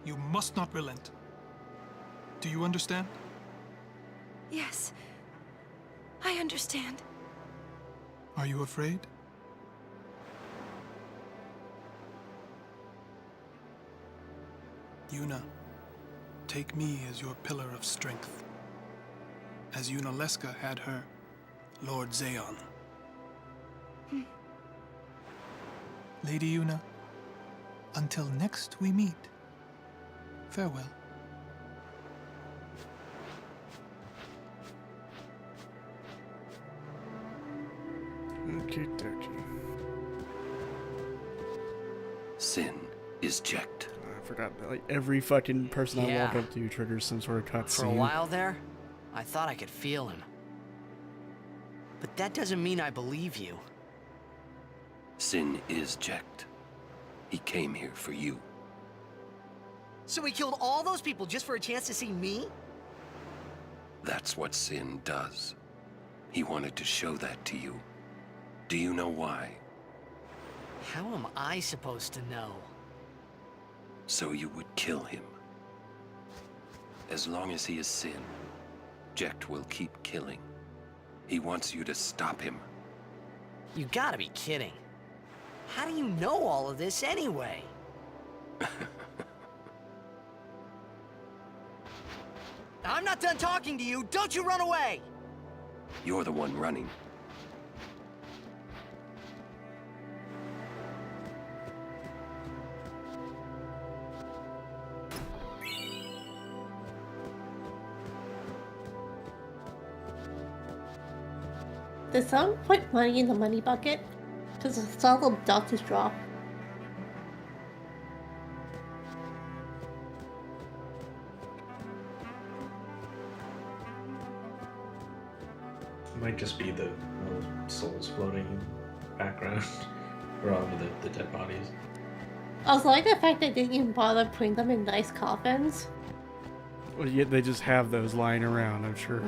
you must not relent. Do you understand? Yes. I understand. Are you afraid? Yuna, take me as your pillar of strength. As Yunalesca had her, Lord Zayon. Lady Yuna, until next we meet, farewell. Okie dokie. Sin is checked. I forgot that, like, every fucking person I walk Yeah. up to triggers some sort of cutscene. For a while there, I thought I could feel him. But that doesn't mean I believe you. Sin is checked. He came here for you. So he killed all those people just for a chance to see me? That's what Sin does. He wanted to show that to you. Do you know why? How am I supposed to know? So you would kill him. As long as he is Sin, Jecht will keep killing. He wants you to stop him. You gotta be kidding. How do you know all of this anyway? I'm not done talking to you. Don't you run away! You're the one running. Did someone put money in the money bucket? Because I saw the dot just drop. It might just be the little souls floating in the background. Or onto the dead bodies. I was like the fact they didn't even bother putting them in nice coffins. Well, yet they just have those lying around, I'm sure.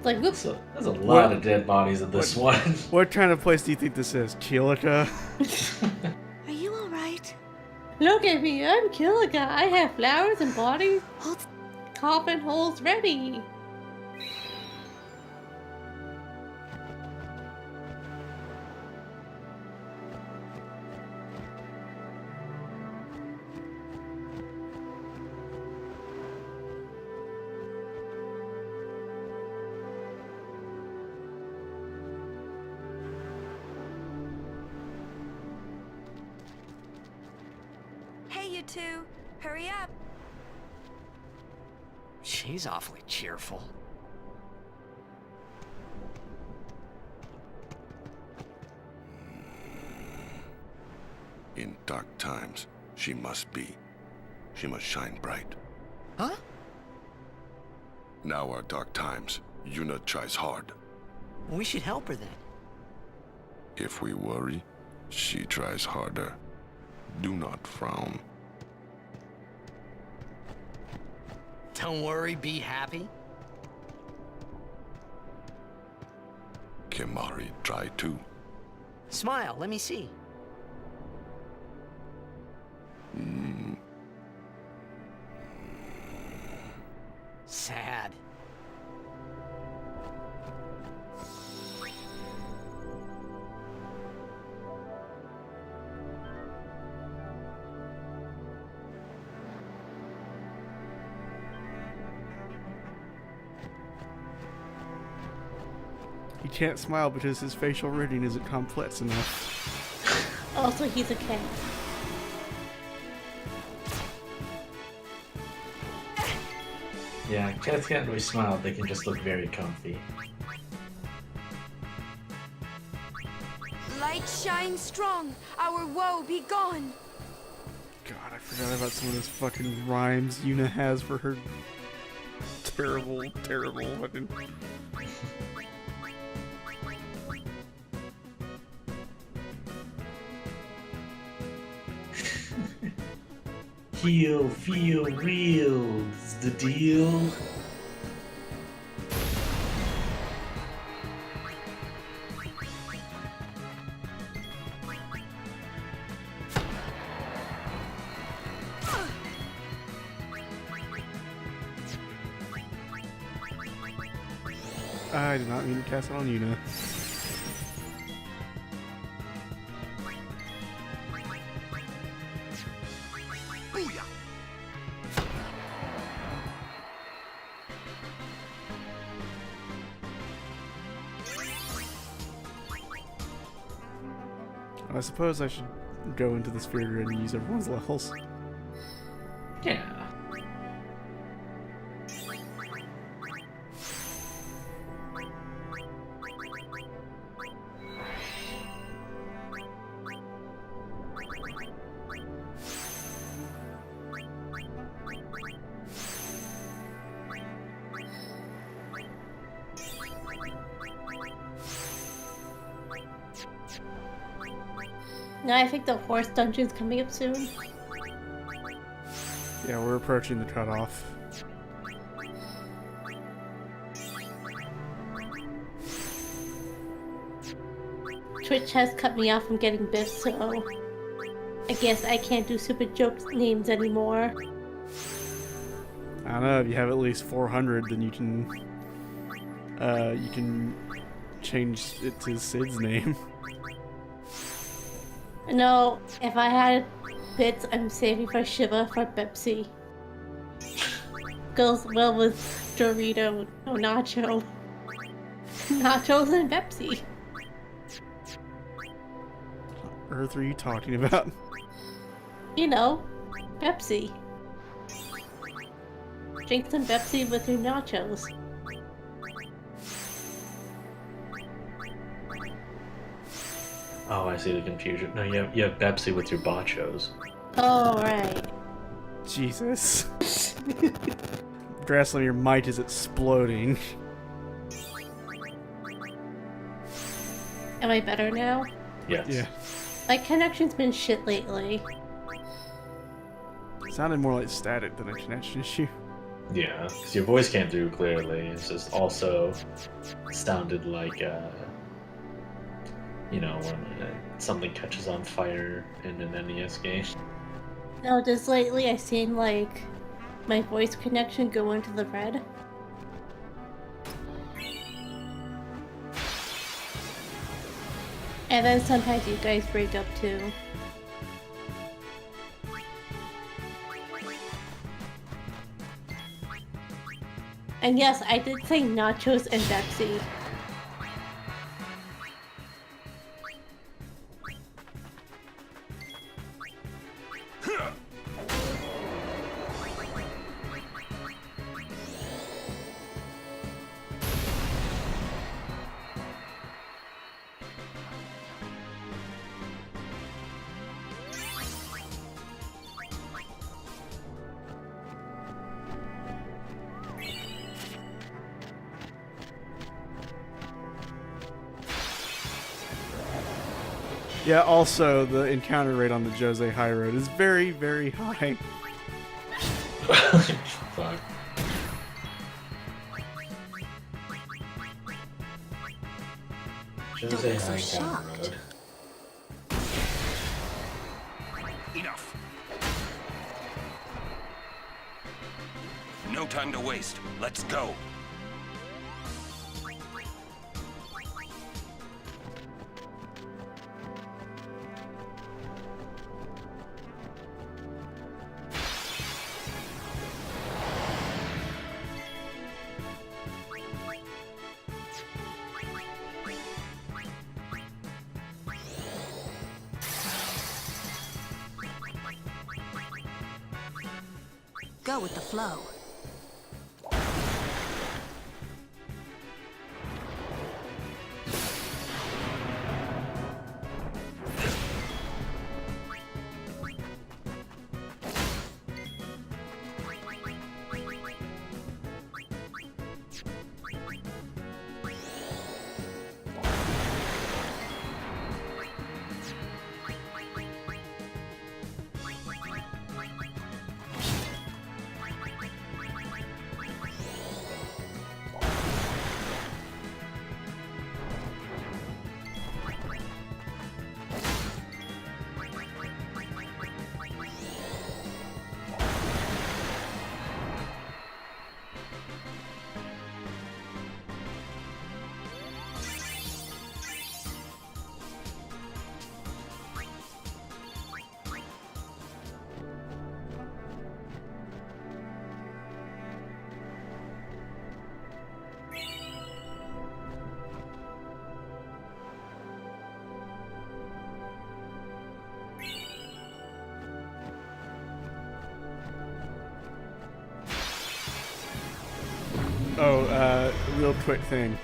Like, whoops. There's a lot of dead bodies in this one. What kind of place do you think this is? Kilika? Are you alright? Look at me, I'm Kilika. I have flowers and bodies. Coffin holes ready. Hey, you two. Hurry up. She's awfully cheerful. In dark times, she must be. She must shine bright. Huh? Now are dark times. Yuna tries hard. We should help her then. If we worry, she tries harder. Do not frown. Don't worry, be happy. Kimahri try too. Smile, let me see. Sad. He can't smile because his facial reading isn't complex enough. Also, he's a cat. Yeah, cats can't really smile, they can just look very comfy. Light shine strong. Our woe be gone. God, I forgot about some of those fucking rhymes Yuna has for her terrible, terrible fucking... Heal, feel, real, is the deal. I did not mean to cast it on Yuna. Booyah! I suppose I should go into the sphere and use everyone's levels. Yeah. No, I think the horse dungeon's coming up soon. Yeah, we're approaching the cutoff. Twitch has cut me off from getting bits, so I guess I can't do stupid joke names anymore. I don't know, if you have at least 400, then you can change it to Sid's name. No, if I had bits, I'm saving for Shiva for Pepsi. Goes well with Dorito, no Nacho. Nachos and Pepsi. Earth are you talking about? You know, Pepsi. Drink some Pepsi with your nachos. Oh, I see the confusion. No, you have Pepsi with your bachos. Oh, right. Jesus. Drasslin, your mic is exploding. Am I better now? Yes. Yeah. My connection's been shit lately. Sounded more like static than a connection issue. Yeah, because your voice came through clearly. It's just also sounded like, you know, when something catches on fire in an NES game. No, just lately I've seen, like, my voice connection go into the red. And then sometimes you guys break up too. And yes, I did say nachos and Pepsi. Yeah, also, the encounter rate on the Jose High Road is very, very high. Fuck. Don't Jose be so High shocked. Road. Enough. No time to waste. Let's go. Go with the flow. Oh, real quick thing.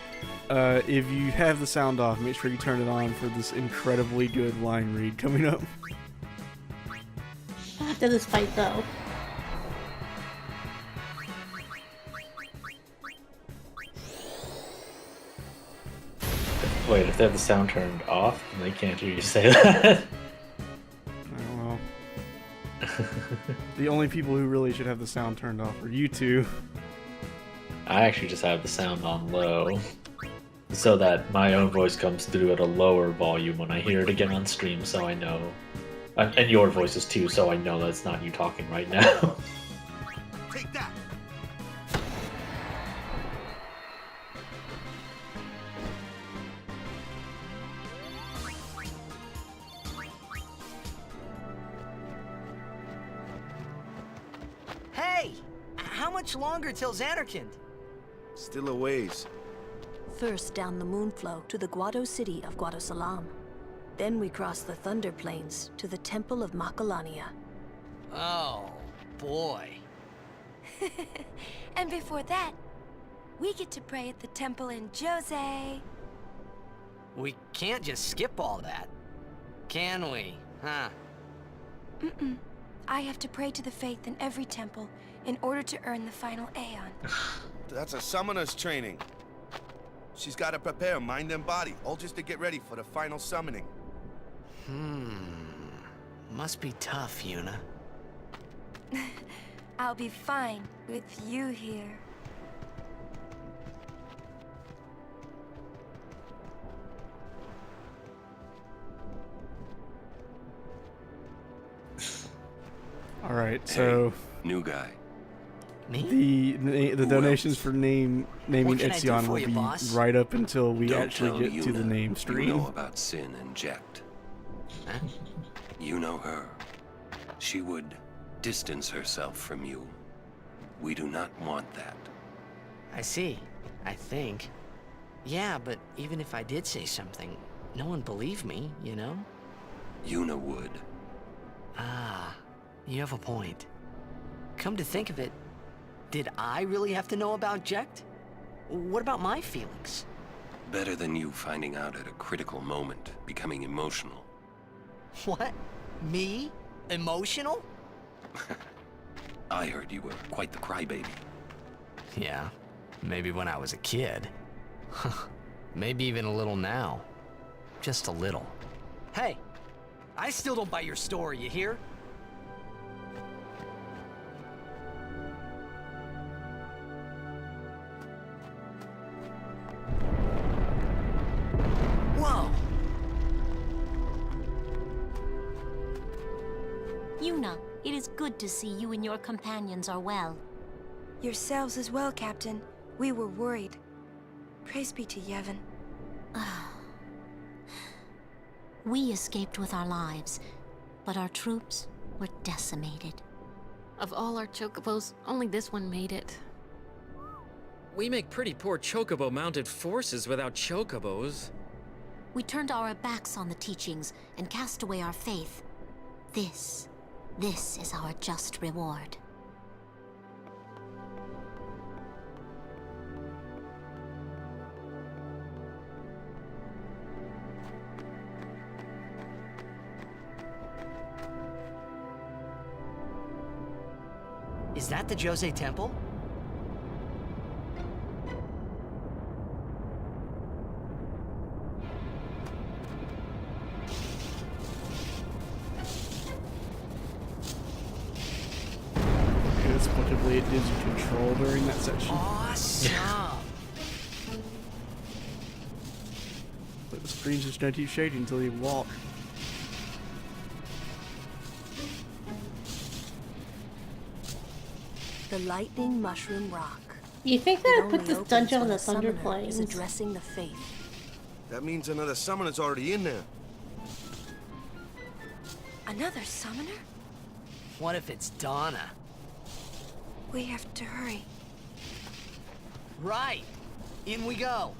If you have the sound off, make sure you turn it on for this incredibly good line read coming up. After this fight, though. Wait, if they have the sound turned off, then they can't hear you say that. Oh, well. The only people who really should have the sound turned off are you two. I actually just have the sound on low, so that my own voice comes through at a lower volume when I hear it again on stream, so I know. And your voices too, so I know that's not you talking right now. Take that! Hey! How much longer till Xanarkand? Still a ways. First down the Moonflow to the Guado city of Guadosalam. Then we cross the Thunder Plains to the Temple of Macalania. Oh, boy. And before that, we get to pray at the temple in Jose. We can't just skip all that, can we? Huh? Mm-mm. I have to pray to the faith in every temple in order to earn the final Aeon. That's a summoner's training. She's got to prepare mind and body, all just to get ready for the final summoning. Must be tough, Yuna. I'll be fine with you here. All right, so new guy. The donations for naming Ixion will be right up until we Don't actually tell get to the Yuna name stream. You know about Sin and Jecht. Huh? You know her. She would distance herself from you. We do not want that. I see. I think. Yeah, but even if I did say something, no one believed me, you know? Yuna would. Ah, you have a point. Come to think of it, did I really have to know about Jecht? What about my feelings? Better than you finding out at a critical moment, becoming emotional. What? Me? Emotional? I heard you were quite the crybaby. Yeah, maybe when I was a kid. Maybe even a little now. Just a little. Hey, I still don't buy your story, you hear? Whoa! Yuna, it is good to see you and your companions are well. Yourselves as well, Captain. We were worried. Praise be to Yevon. We escaped with our lives, but our troops were decimated. Of all our chocobos, only this one made it. We make pretty poor chocobo-mounted forces without chocobos. We turned our backs on the teachings and cast away our faith. This is our just reward. Is that the Jose Temple? Inexplicably, it gives you control during that section. Awesome! But the screen's just gonna keep shading until you walk. The Lightning Mushroom Rock. You think they would put this dungeon on the Thunder Is Plains? addressing the faith. That means another summoner's already in there. Another summoner? What if it's Donna? We have to hurry. Right! In we go!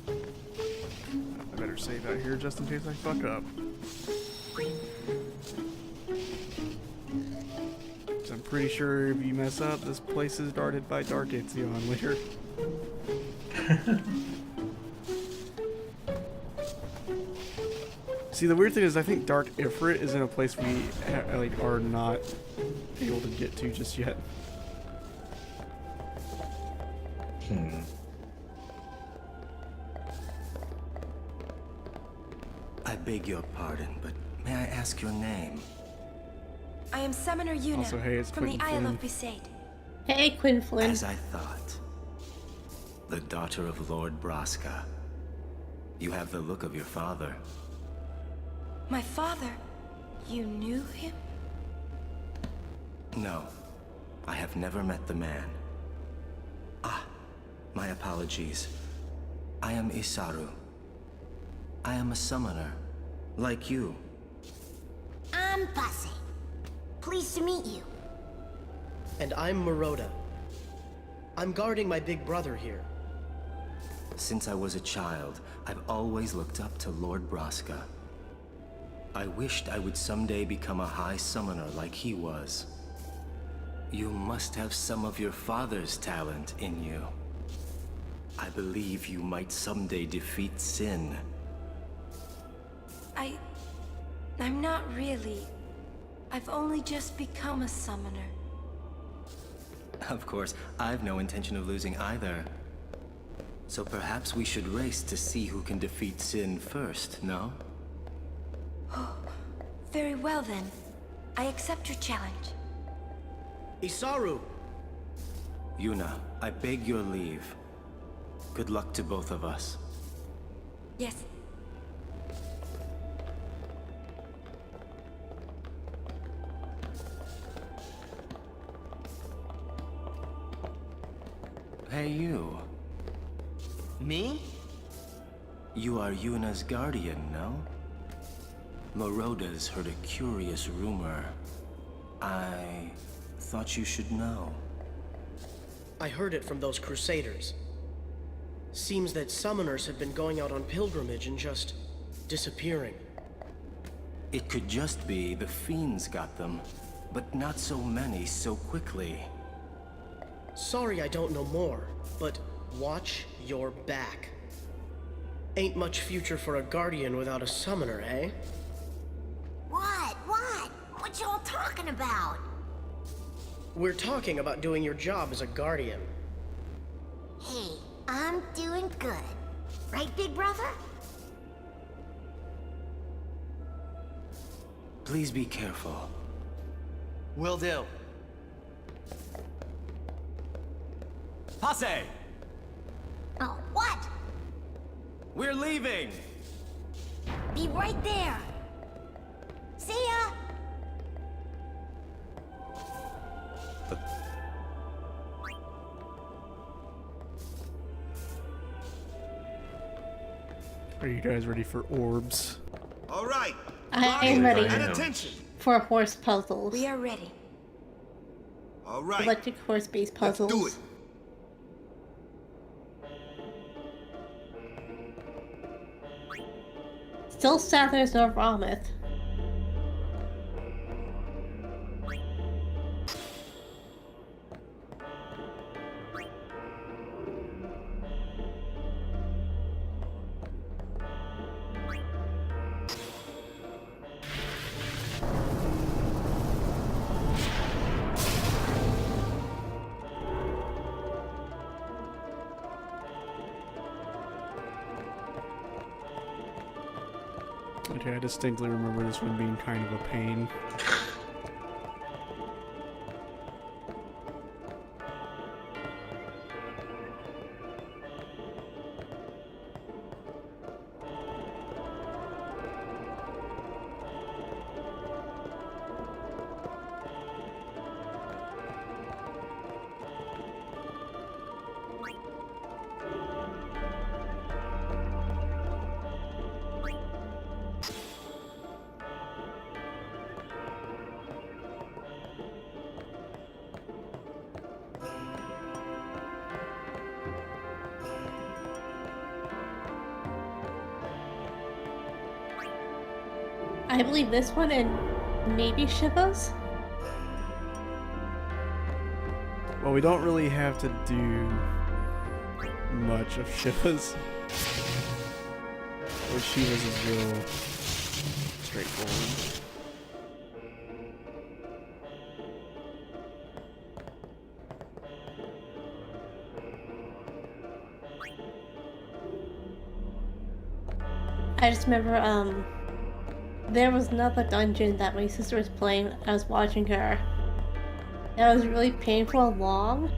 I better save out here just in case I fuck up. I'm pretty sure if you mess up, this place is guarded by Dark Ixion later. See, the weird thing is I think Dark Ifrit is in a place we like are not able to get to just yet. I beg your pardon, but may I ask your name? I am Summoner Yuna Also, hey, it's from the Quentin Isle Flynn. of Besaid. Hey, Quinn Flynn. As I thought. The daughter of Lord Braska. You have the look of your father. My father? You knew him? No, I have never met the man. Ah, my apologies. I am Isaru. I am a summoner, like you. I'm Pase. Pleased to meet you. And I'm Maroda. I'm guarding my big brother here. Since I was a child, I've always looked up to Lord Braska. I wished I would someday become a high summoner like he was. You must have some of your father's talent in you. I believe you might someday defeat Sin. I'm not really. I've only just become a summoner. Of course, I've no intention of losing either. So perhaps we should race to see who can defeat Sin first, no? Very well then. I accept your challenge. Isaru! Yuna, I beg your leave. Good luck to both of us. Yes. Hey, you. Me? You are Yuna's guardian, no? Maroda's heard a curious rumor. I thought you should know. I heard it from those crusaders. Seems that summoners have been going out on pilgrimage and just disappearing. It could just be the fiends got them, but not so many so quickly. Sorry I don't know more, but watch your back. Ain't much future for a guardian without a summoner, eh? What? What y'all talking about? We're talking about doing your job as a guardian. Hey, I'm doing good. Right, big brother? Please be careful. Will do. Pase! Oh, what? We're leaving! Be right there. See ya! Are you guys ready for orbs? All right. I am ready And attention. for horse puzzles. We are ready. All right. Electric horse-based puzzles. Let's do it. Still sad there's no Ramith. Okay, I distinctly remember this one being kind of a pain. I believe this one and maybe Shiva's. Well, we don't really have to do much of Shiva's. Or Shiva's is real straightforward. I just remember, there was another dungeon that my sister was playing. I was watching her. That was really painful and long.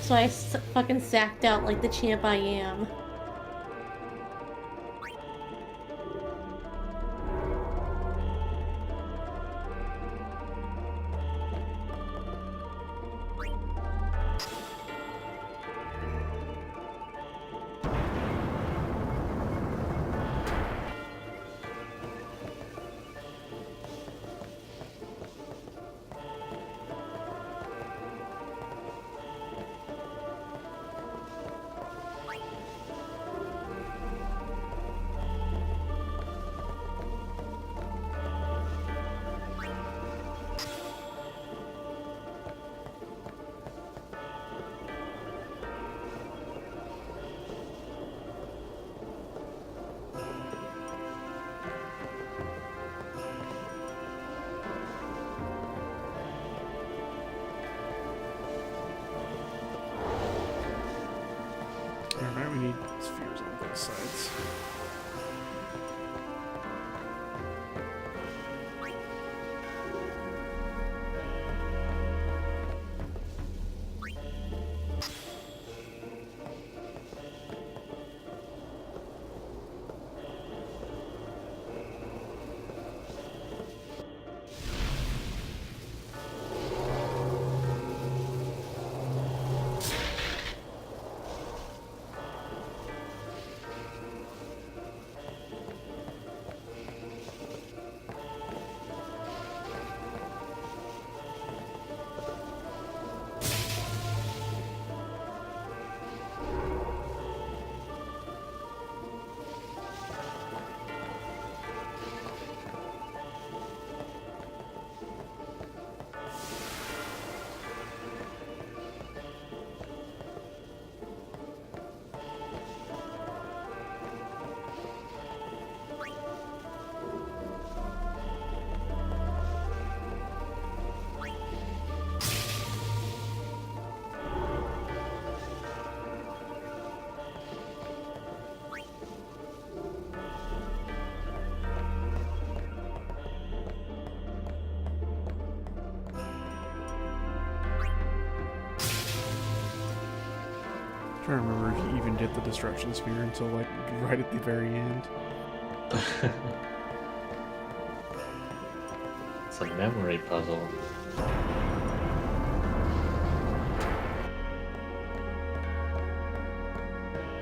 So I fucking sacked out like the champ I am. Alright, we need spheres on both sides. I don't remember if he even did the destruction spear until like right at the very end. It's a memory puzzle.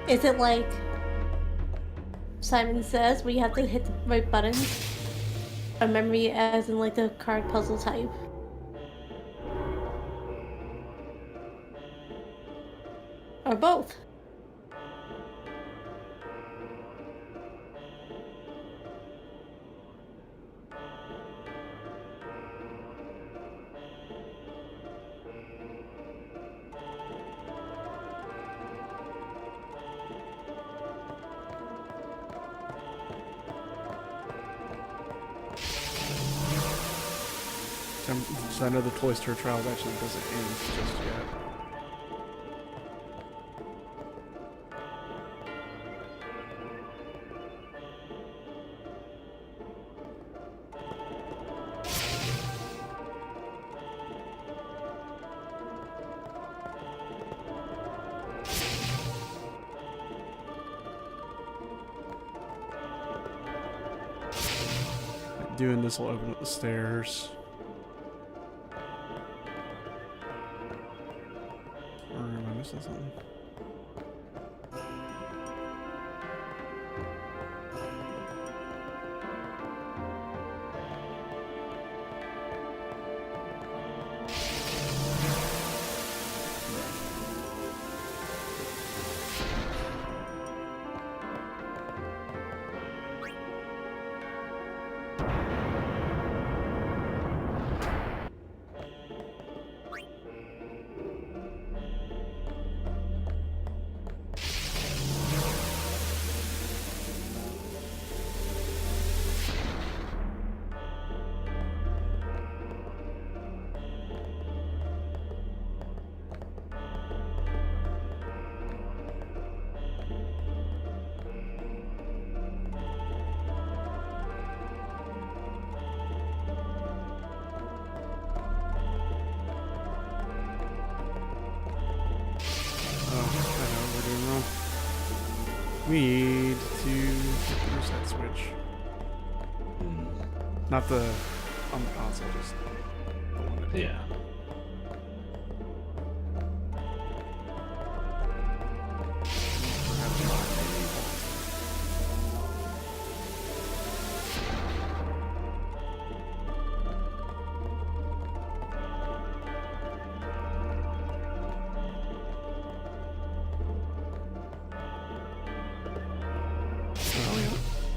Is it like Simon Says, where you have to hit the right buttons? Or memory as in like the card puzzle type? Or both? So I know the Cloister trial actually doesn't end just yet. Doing this will open up the stairs. Or am I missing something? We need to hit the reset switch. Not the on the console, just the one that. Yeah.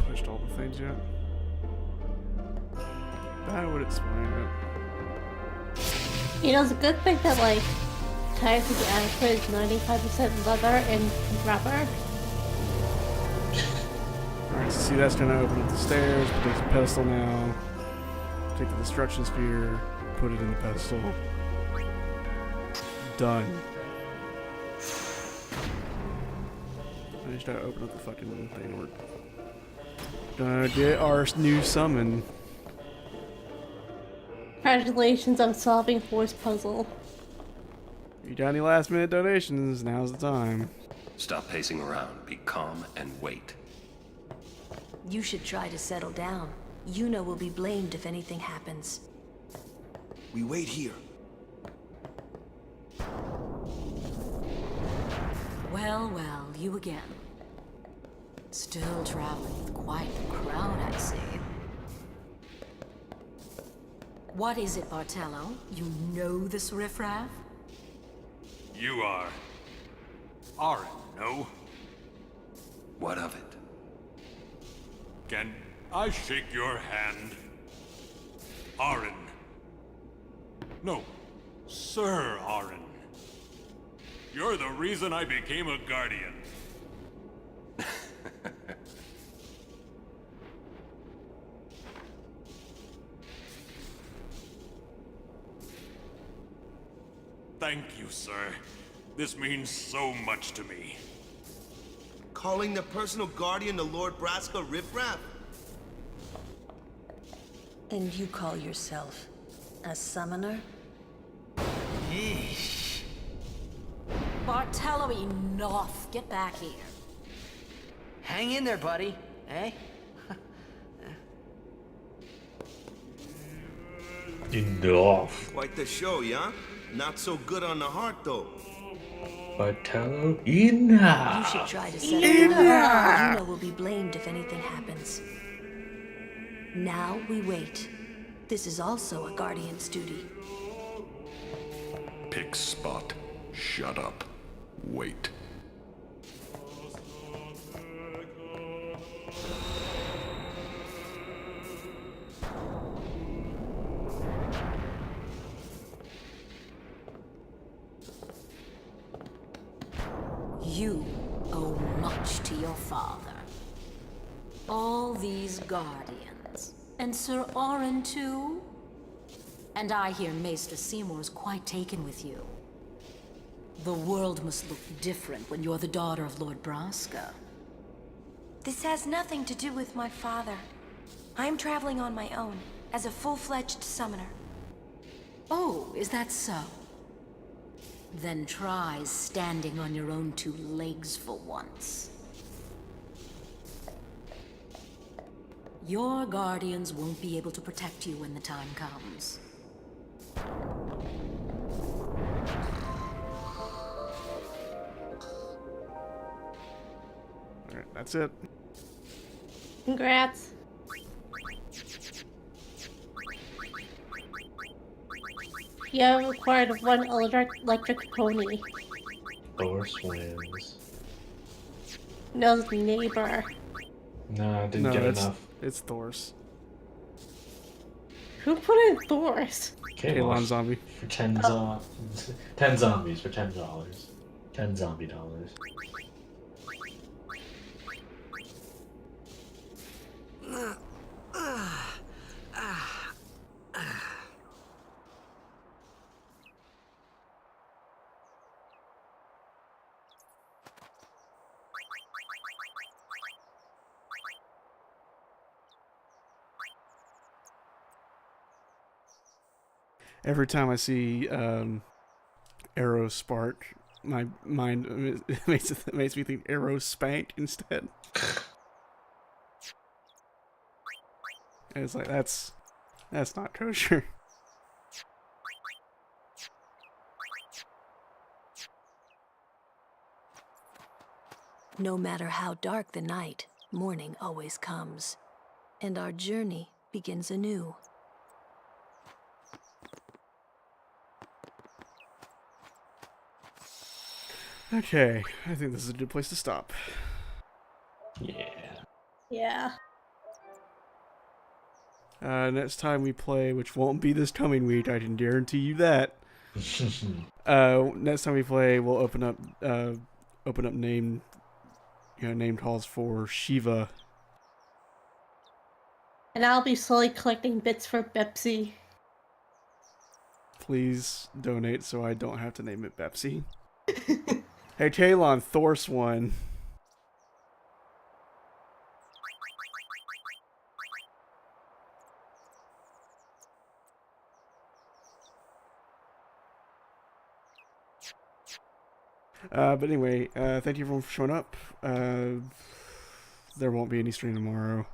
Pushed all the things yet. That would explain it. You know, it's a good thing that, like, tires to the adequate is 95% leather and rubber. Alright, so see, that's gonna open up the stairs, but there's a pedestal now. Take the destruction sphere, put it in the pedestal. Done. I just gotta open up the fucking thing. We're gonna get our new summon. Congratulations on solving Force Puzzle. If you got any last minute donations, now's the time. Stop pacing around. Be calm and wait. You should try to settle down. Yuna will be blamed if anything happens. We wait here. Well, well, you again. Still traveling with quite the crowd, I see. What is it, Bartello? You know this riffraff? You are... Auron, no? What of it? Can I shake your hand? Auron. No, Sir Auron. You're the reason I became a Guardian. Thank you, sir. This means so much to me. Calling the personal guardian the Lord Braska riffraff? And you call yourself a summoner? Yeesh. Bartello, enough. Get back here. Hang in there, buddy. Eh? Enough. Quite the show, yeah? Not so good on the heart, though. Bartello, You enough. should try to settle down. Yuna will be blamed if anything happens. Now we wait. This is also a Guardian's duty. Pick spot. Shut up. Wait. You owe much to your father. All these Guardians. And Sir Auron, too? And I hear Maester Seymour's quite taken with you. The world must look different when you're the daughter of Lord Braska. This has nothing to do with my father. I'm traveling on my own, as a full-fledged summoner. Oh, is that so? Then try standing on your own two legs for once. Your guardians won't be able to protect you when the time comes. Alright, that's it. Congrats. You have acquired one electric pony. Thor swims. No, it's neighbor. No, I didn't get enough. It's Thor's. Who put in Thor's? Kalon zombie. For 10 zombies for $10. 10 zombie dollars. Every time I see Arrow spark, my mind makes me think Arrow Spank instead. And it's like that's not kosher. No matter how dark the night, morning always comes, and our journey begins anew. Okay, I think this is a good place to stop. Yeah. Yeah. Next time we play, which won't be this coming week, I can guarantee you that. Next time we play, we'll open up name calls for Shiva. And I'll be slowly collecting bits for Pepsi. Please donate so I don't have to name it Pepsi. Hey, Kalon, Thor's one. But anyway, thank you everyone for showing up. There won't be any stream tomorrow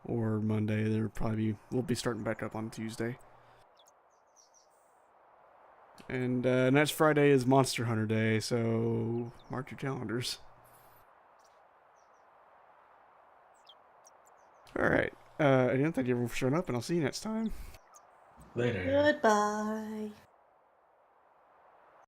or Monday. We'll be starting back up on Tuesday. And next Friday is Monster Hunter Day, so mark your calendars. Alright, again, thank you everyone for showing up, and I'll see you next time. Later. Goodbye.